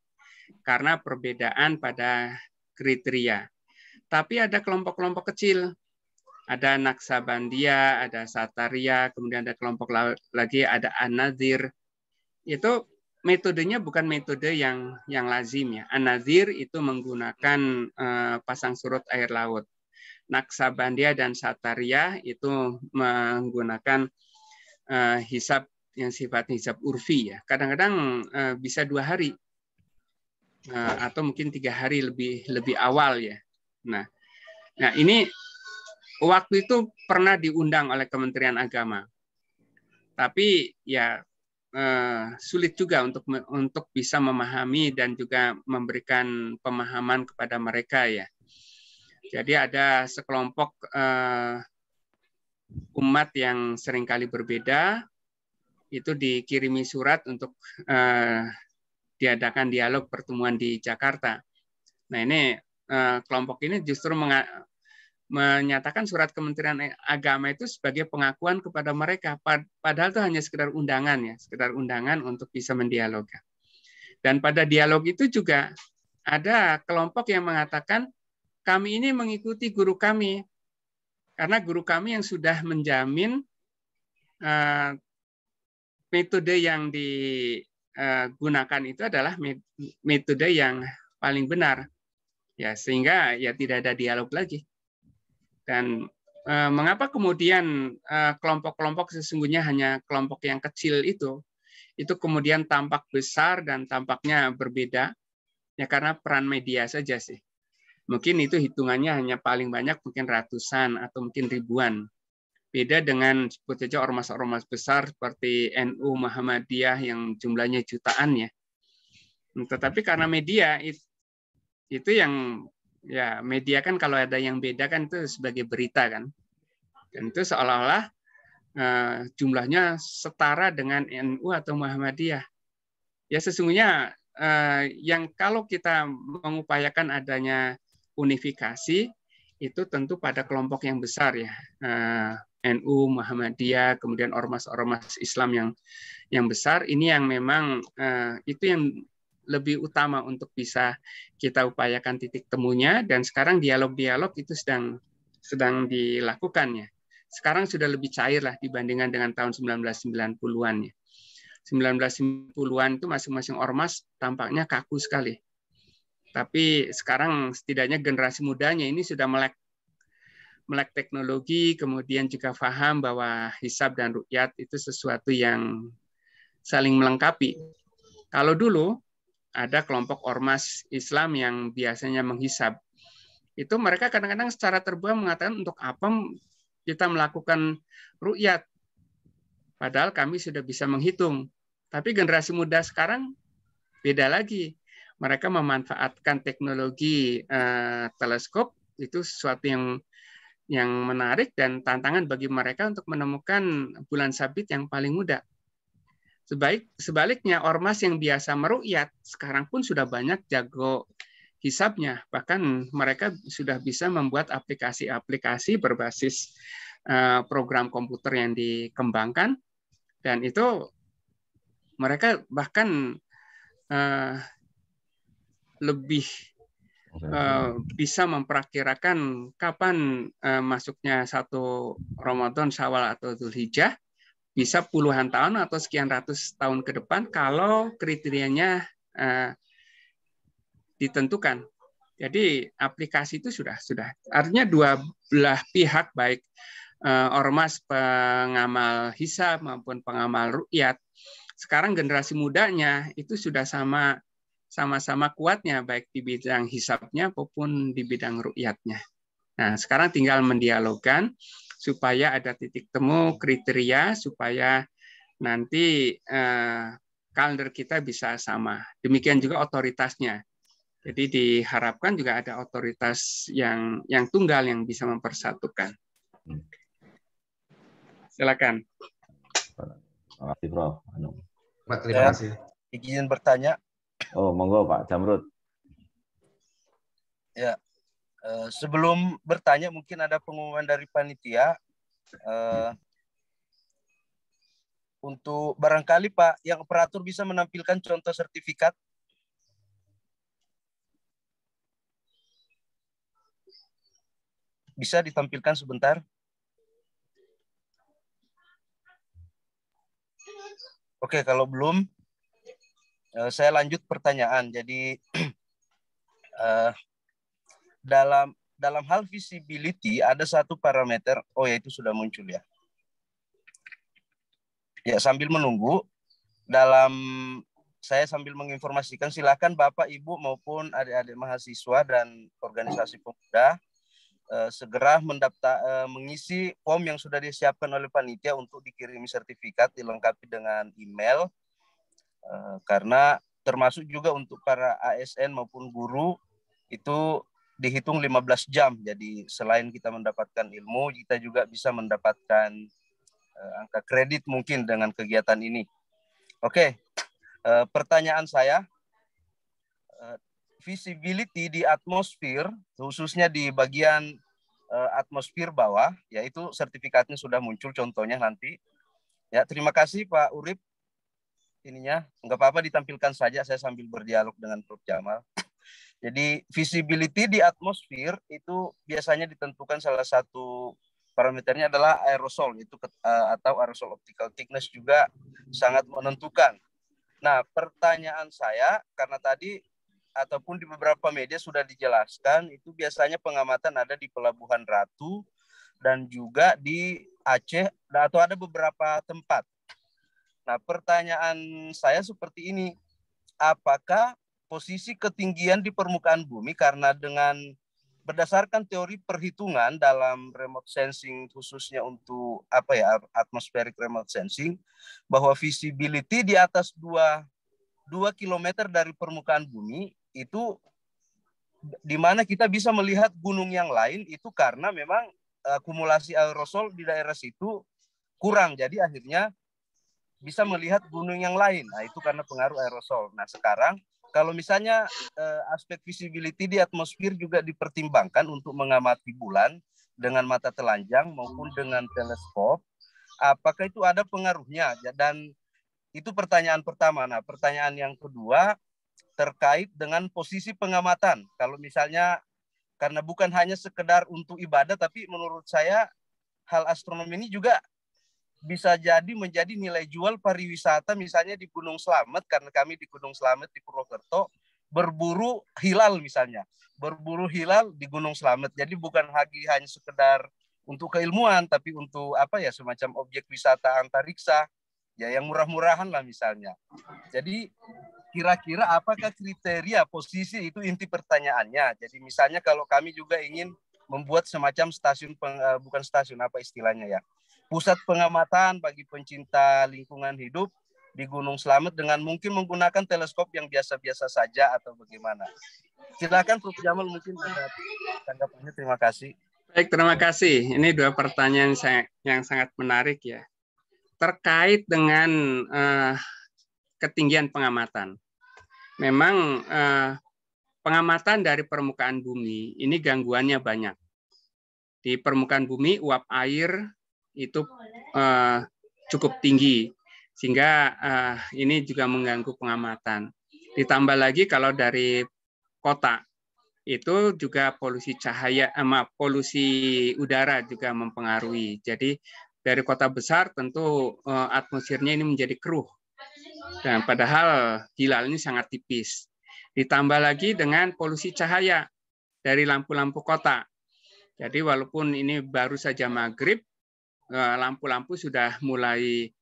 karena perbedaan pada kriteria. Tapi ada kelompok-kelompok kecil. Ada Naksabandia, ada Sataria, kemudian ada kelompok lagi, ada An-Nadzir. Itu metodenya bukan metode yang lazim ya. An-Nadzir itu menggunakan pasang surut air laut. Naksabandia dan Sataria itu menggunakan hisab yang sifatnya hisab urfi ya. Kadang-kadang bisa 2 hari atau mungkin 3 hari lebih awal ya. Nah ini waktu itu pernah diundang oleh Kementerian Agama, tapi ya sulit juga untuk bisa memahami dan juga memberikan pemahaman kepada mereka ya. Jadi ada sekelompok umat yang seringkali berbeda, itu dikirimi surat untuk diadakan dialog pertemuan di Jakarta. Nah ini kelompok ini justru menyatakan surat Kementerian Agama itu sebagai pengakuan kepada mereka, padahal itu hanya sekedar undangan ya, sekedar undangan untuk bisa mendialog. Dan pada dialog itu juga ada kelompok yang mengatakan kami ini mengikuti guru kami, karena guru kami yang sudah menjamin metode yang digunakan itu adalah metode yang paling benar, ya sehingga ya tidak ada dialog lagi. Dan mengapa kemudian kelompok-kelompok sesungguhnya hanya kelompok yang kecil itu kemudian tampak besar dan tampaknya berbeda, ya karena peran media saja sih. Mungkin itu hitungannya hanya paling banyak mungkin ratusan atau mungkin ribuan. Beda dengan sebut saja ormas-ormas besar seperti NU, Muhammadiyah yang jumlahnya jutaan ya. Tetapi karena media itu yang ya media kan kalau ada yang beda kan itu sebagai berita kan. Dan itu seolah-olah jumlahnya setara dengan NU atau Muhammadiyah. Ya sesungguhnya yang kalau kita mengupayakan adanya unifikasi itu tentu pada kelompok yang besar ya. NU, Muhammadiyah, kemudian ormas-ormas Islam yang besar, ini yang memang itu yang lebih utama untuk bisa kita upayakan titik temunya, dan sekarang dialog-dialog itu sedang dilakukannya. Sekarang sudah lebih cair lah dibandingkan dengan tahun 1990-an ya. 1990-an itu masing-masing ormas tampaknya kaku sekali. Tapi sekarang setidaknya generasi mudanya ini sudah melek teknologi, kemudian juga paham bahwa hisab dan ruqyat itu sesuatu yang saling melengkapi. Kalau dulu ada kelompok ormas Islam yang biasanya menghisab, itu mereka kadang-kadang secara terbuka mengatakan untuk apa kita melakukan ruqyat, padahal kami sudah bisa menghitung. Tapi generasi muda sekarang beda lagi. Mereka memanfaatkan teknologi teleskop, itu sesuatu yang menarik dan tantangan bagi mereka untuk menemukan bulan sabit yang paling muda. Sebaliknya, ormas yang biasa meruqyat sekarang pun sudah banyak jago hisabnya. Bahkan mereka sudah bisa membuat aplikasi-aplikasi berbasis program komputer yang dikembangkan, dan itu mereka bahkan lebih bisa memperkirakan kapan masuknya satu Ramadan, Syawal atau Dzulhijjah, bisa puluhan tahun atau sekian ratus tahun ke depan kalau kriterianya ditentukan. Jadi aplikasi itu sudah artinya dua belah pihak, baik ormas pengamal hisab maupun pengamal ruqyat, sekarang generasi mudanya itu sudah sama-sama kuatnya baik di bidang hisabnya maupun di bidang ruqyatnya. Nah, sekarang tinggal mendialogkan supaya ada titik temu kriteria supaya nanti kalender kita bisa sama. Demikian juga otoritasnya. Jadi diharapkan juga ada otoritas yang tunggal yang bisa mempersatukan. Silakan. Terima kasih, Prof. Pak, terima kasih. Izin bertanya. Oh, monggo Pak Jamrud. Ya, sebelum bertanya mungkin ada pengumuman dari panitia untuk barangkali Pak yang operator bisa menampilkan contoh sertifikat. Bisa ditampilkan sebentar? Oke, kalau belum, saya lanjut pertanyaan. Jadi dalam hal visibility ada satu parameter. Oh ya, itu sudah muncul ya. Ya, sambil menunggu, saya sambil menginformasikan, silakan Bapak, Ibu maupun adik-adik mahasiswa dan organisasi pemuda segera mengisi form yang sudah disiapkan oleh panitia untuk dikirimi sertifikat, dilengkapi dengan email, karena termasuk juga untuk para ASN maupun guru itu dihitung 15 jam. Jadi selain kita mendapatkan ilmu, kita juga bisa mendapatkan angka kredit mungkin dengan kegiatan ini. Oke, pertanyaan saya, visibility di atmosfer, khususnya di bagian atmosfer bawah, yaitu sertifikatnya sudah muncul contohnya nanti. Ya, terima kasih Pak Urip. Ininya nggak apa-apa ditampilkan saja, saya sambil berdialog dengan Prof. Jamal. Jadi visibility di atmosfer itu biasanya ditentukan salah satu parameternya adalah aerosol, itu atau aerosol optical thickness juga sangat menentukan. Nah, pertanyaan saya karena tadi ataupun di beberapa media sudah dijelaskan, itu biasanya pengamatan ada di Pelabuhan Ratu dan juga di Aceh atau ada beberapa tempat. Nah, pertanyaan saya seperti ini, apakah posisi ketinggian di permukaan bumi, karena dengan berdasarkan teori perhitungan dalam remote sensing khususnya untuk atmospheric remote sensing, bahwa visibility di atas 2 km dari permukaan bumi itu di mana kita bisa melihat gunung yang lain, itu karena memang akumulasi aerosol di daerah situ kurang, jadi akhirnya bisa melihat gunung yang lain. Nah, itu karena pengaruh aerosol. Nah, sekarang kalau misalnya aspek visibility di atmosfer juga dipertimbangkan untuk mengamati bulan dengan mata telanjang maupun dengan teleskop, apakah itu ada pengaruhnya? Dan itu pertanyaan pertama. Nah, pertanyaan yang kedua terkait dengan posisi pengamatan. Kalau misalnya karena bukan hanya sekedar untuk ibadah, tapi menurut saya hal astronomi ini juga bisa jadi menjadi nilai jual pariwisata, misalnya di Gunung Slamet, karena kami di Gunung Slamet di Purwokerto berburu hilal misalnya, berburu hilal di Gunung Slamet. Jadi bukan hanya sekedar untuk keilmuan, tapi untuk semacam objek wisata antariksa, ya yang murah-murahan lah misalnya. Jadi kira-kira apakah kriteria posisi itu inti pertanyaannya. Jadi misalnya kalau kami juga ingin membuat semacam stasiun, bukan stasiun, pusat pengamatan bagi pencinta lingkungan hidup di Gunung Slamet dengan mungkin menggunakan teleskop yang biasa-biasa saja atau bagaimana. Silakan Prof. Jamal, mungkin ada tanggapannya. Terima kasih. Baik, terima kasih. Ini 2 pertanyaan yang sangat menarik ya. Terkait dengan ketinggian pengamatan. Memang pengamatan dari permukaan bumi ini gangguannya banyak. Di permukaan bumi uap air itu cukup tinggi, sehingga ini juga mengganggu pengamatan. Ditambah lagi kalau dari kota, itu juga polusi cahaya, polusi udara juga mempengaruhi. Jadi dari kota besar tentu atmosfernya ini menjadi keruh. Dan padahal hilal ini sangat tipis. Ditambah lagi dengan polusi cahaya dari lampu-lampu kota. Jadi walaupun ini baru saja maghrib, lampu-lampu sudah mulai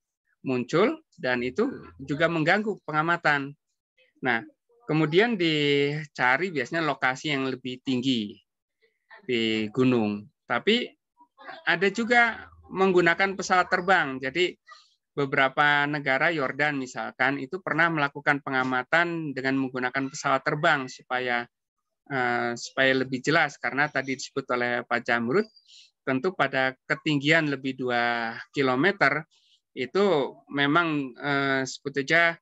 muncul dan itu juga mengganggu pengamatan. Nah, kemudian dicari biasanya lokasi yang lebih tinggi di gunung. Tapi ada juga menggunakan pesawat terbang. Jadi beberapa negara, Yordan misalkan, itu pernah melakukan pengamatan dengan menggunakan pesawat terbang supaya lebih jelas, karena tadi disebut oleh Pak Jamrud, tentu pada ketinggian lebih 2 km itu memang sebetulnya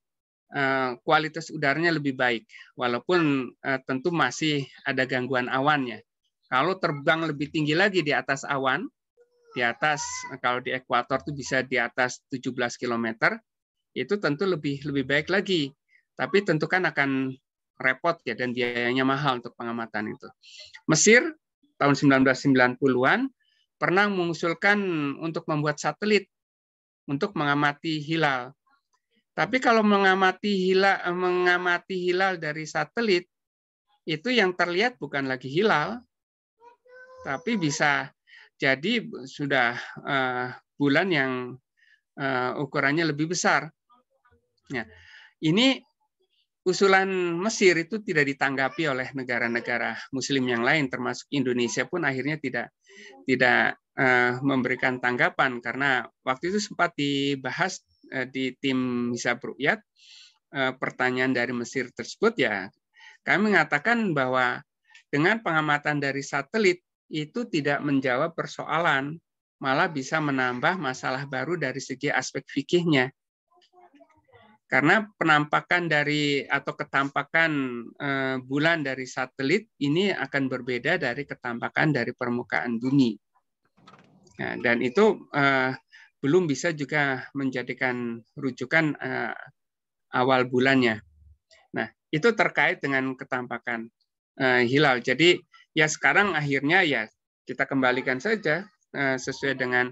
kualitas udaranya lebih baik, walaupun tentu masih ada gangguan awannya. Kalau terbang lebih tinggi lagi di atas awan, di atas, kalau di ekuator itu bisa di atas 17 km, itu tentu lebih baik lagi. Tapi tentu kan akan repot ya, dan biayanya mahal untuk pengamatan itu. Mesir tahun 1990-an pernah mengusulkan untuk membuat satelit untuk mengamati hilal. Tapi kalau mengamati hilal dari satelit, itu yang terlihat bukan lagi hilal, tapi bisa jadi sudah bulan yang ukurannya lebih besar. Ya, ini usulan Mesir itu tidak ditanggapi oleh negara-negara Muslim yang lain, termasuk Indonesia pun akhirnya tidak memberikan tanggapan, karena waktu itu sempat dibahas di tim Hisab Ru'yat, pertanyaan dari Mesir tersebut ya kami mengatakan bahwa dengan pengamatan dari satelit itu tidak menjawab persoalan, malah bisa menambah masalah baru dari segi aspek fikihnya. Karena penampakan dari atau ketampakan bulan dari satelit ini akan berbeda dari ketampakan dari permukaan bumi. Nah, dan itu belum bisa juga menjadikan rujukan awal bulannya. Nah, itu terkait dengan ketampakan hilal. Jadi ya sekarang akhirnya ya kita kembalikan saja sesuai dengan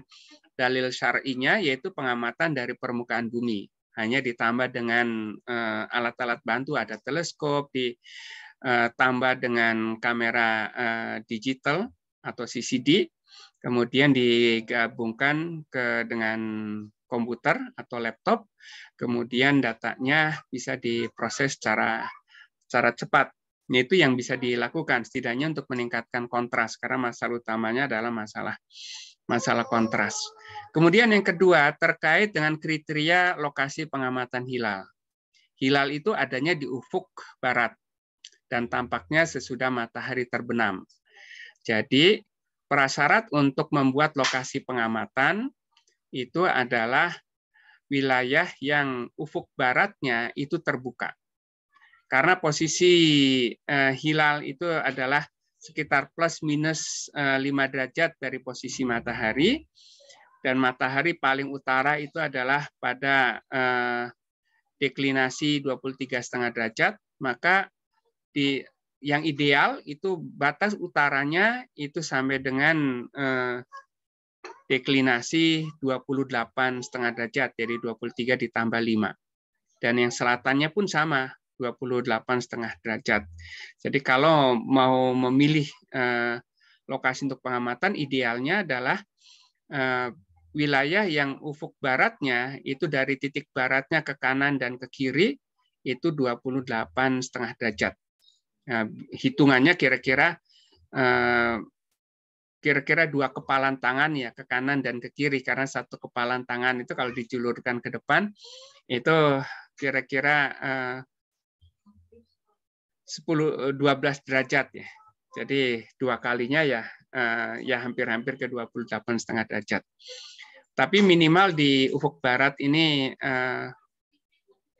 dalil syar'inya, yaitu pengamatan dari permukaan bumi. Hanya ditambah dengan alat-alat bantu, ada teleskop, ditambah dengan kamera digital atau CCD, kemudian digabungkan dengan komputer atau laptop, kemudian datanya bisa diproses secara cepat. Itu yang bisa dilakukan setidaknya untuk meningkatkan kontras, karena masalah utamanya adalah masalah kontras. Kemudian yang kedua terkait dengan kriteria lokasi pengamatan hilal. Hilal itu adanya di ufuk barat dan tampaknya sesudah matahari terbenam. Jadi prasyarat untuk membuat lokasi pengamatan itu adalah wilayah yang ufuk baratnya itu terbuka. Karena posisi hilal itu adalah sekitar plus minus 5 derajat dari posisi matahari, dan matahari paling utara itu adalah pada deklinasi 23,5 derajat, maka yang ideal itu batas utaranya itu sampai dengan deklinasi 28,5 derajat, jadi 23 ditambah 5. Dan yang selatannya pun sama, 28,5 derajat. Jadi kalau mau memilih lokasi untuk pengamatan, idealnya adalah wilayah yang ufuk baratnya itu dari titik baratnya ke kanan dan ke kiri itu 28,5 derajat. Nah, hitungannya kira-kira 2 kepalan tangan ya, ke kanan dan ke kiri, karena 1 kepalan tangan itu kalau dijulurkan ke depan itu kira-kira 12 derajat ya. Jadi 2 kalinya ya hampir-hampir ke 28,5 derajat. Tapi minimal di ufuk barat ini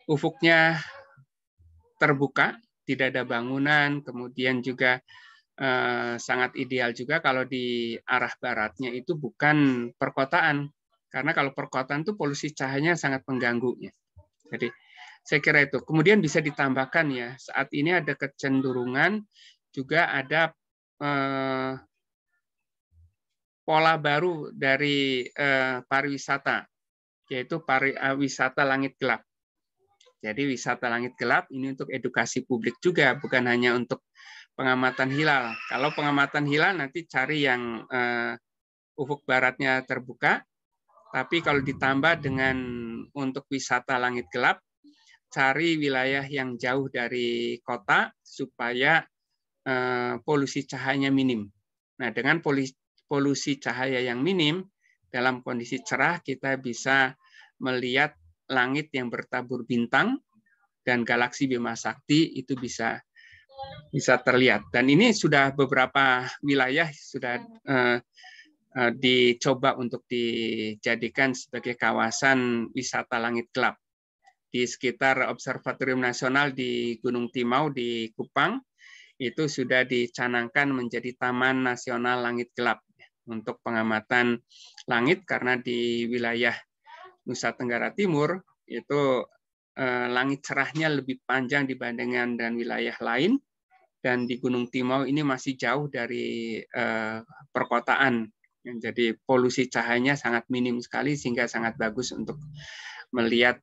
ufuknya terbuka, tidak ada bangunan, kemudian juga sangat ideal juga kalau di arah baratnya itu bukan perkotaan. Karena kalau perkotaan itu polusi cahayanya sangat mengganggu. Jadi saya kira itu. Kemudian bisa ditambahkan ya, saat ini ada kecenderungan juga ada pola baru dari pariwisata, yaitu pariwisata langit gelap. Jadi wisata langit gelap ini untuk edukasi publik juga, bukan hanya untuk pengamatan hilal. Kalau pengamatan hilal nanti cari yang ufuk baratnya terbuka, tapi kalau ditambah dengan untuk wisata langit gelap, cari wilayah yang jauh dari kota supaya polusi cahayanya minim. Nah, dengan polusi cahaya yang minim, dalam kondisi cerah kita bisa melihat langit yang bertabur bintang dan galaksi Bima Sakti itu bisa terlihat. Dan ini sudah beberapa wilayah sudah dicoba untuk dijadikan sebagai kawasan wisata langit gelap. Di sekitar Observatorium Nasional di Gunung Timau di Kupang itu sudah dicanangkan menjadi Taman Nasional Langit Gelap untuk pengamatan langit, karena di wilayah Nusa Tenggara Timur itu langit cerahnya lebih panjang dibandingkan dengan wilayah lain, dan di Gunung Timau ini masih jauh dari perkotaan. Jadi polusi cahayanya sangat minim sekali sehingga sangat bagus untuk melihat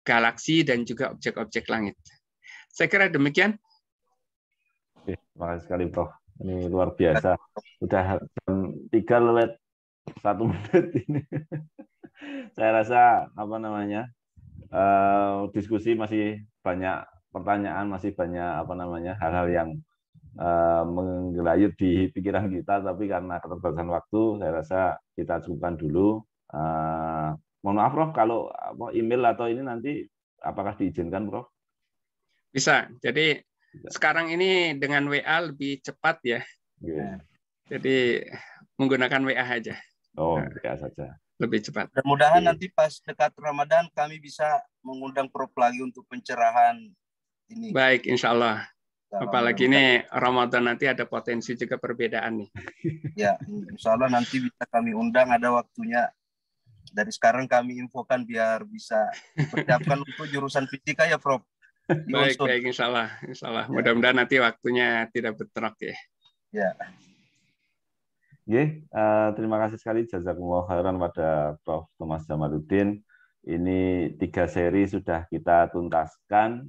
galaksi dan juga objek-objek langit. Saya kira demikian. Oke, terima kasih sekali, Prof. Ini luar biasa. Udah jam 3:01 ini. Saya rasa diskusi masih banyak pertanyaan, masih banyak hal-hal yang menggelayut di pikiran kita, tapi karena keterbatasan waktu, saya rasa kita cukupkan dulu. Mohon maaf, Prof, kalau email atau ini nanti apakah diizinkan, Prof? Bisa. Jadi sekarang ini dengan WA lebih cepat ya. Yeah. Jadi menggunakan WA aja. Oh, WA saja. Lebih cepat. Mudah-mudahan nanti pas dekat Ramadan kami bisa mengundang Prof lagi untuk pencerahan ini. Baik, insya Allah. Apalagi ini Ramadan nanti ada potensi juga perbedaan nih. Ya, insya Allah nanti bisa kami undang, ada waktunya. Dari sekarang kami infokan biar bisa persiapkan untuk jurusan fisika ya, Prof. Baik, insya Allah. Mudah-mudahan nanti waktunya tidak bentrok ya. Ya. Terima kasih sekali jazakumullah khairan pada Prof. Thomas Jamaluddin. Ini 3 seri sudah kita tuntaskan.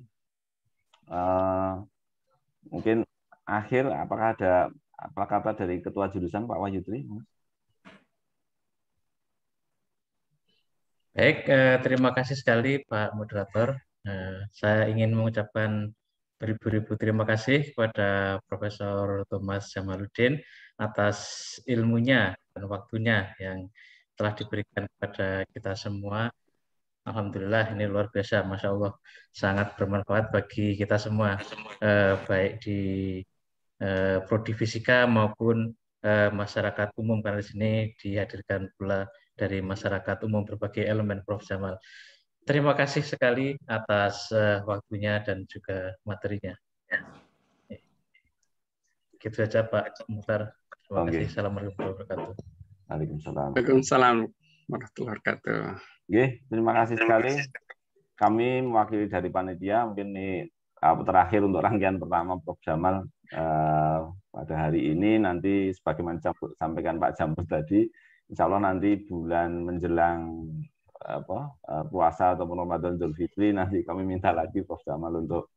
Mungkin akhir, apakah ada apa kata dari Ketua Jurusan Pak Wahyudri? Baik, terima kasih sekali Pak Moderator. Saya ingin mengucapkan beribu-ribu terima kasih kepada Profesor Thomas Jamaluddin atas ilmunya dan waktunya yang telah diberikan kepada kita semua. Alhamdulillah, ini luar biasa, Masya Allah, sangat bermanfaat bagi kita semua, baik di Prodi Fisika maupun masyarakat umum, karena di sini dihadirkan pula dari masyarakat umum berbagai elemen Prof. Jamal. Terima kasih sekali atas waktunya dan juga materinya. Gitu saja Pak Muhtar. Terima kasih. Assalamualaikum warahmatullahi wabarakatuh. Waalaikumsalam warahmatullahi wabarakatuh. Terima kasih sekali. Kami mewakili dari panitia, mungkin ini terakhir untuk rangkaian pertama Prof. Jamal pada hari ini. Nanti sebagaimana sampaikan Pak Jambus tadi, insya Allah nanti bulan menjelang puasa ataupun Ramadan Idul Fitri, nanti kami minta lagi Prof. Jamal untuk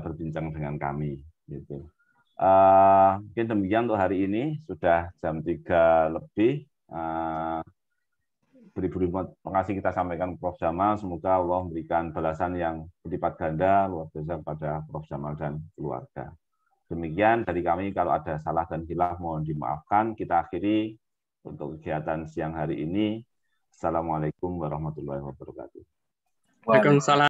berbincang dengan kami. Gitu. Mungkin demikian untuk hari ini, sudah jam 3 lebih. Beribu-ribu terima kasih kita sampaikan Prof. Jamal. Semoga Allah memberikan balasan yang berlipat ganda luar biasa pada Prof. Jamal dan keluarga. Demikian dari kami, kalau ada salah dan khilaf mohon dimaafkan. Kita akhiri untuk kegiatan siang hari ini. Assalamualaikum warahmatullahi wabarakatuh. Waalaikumsalam.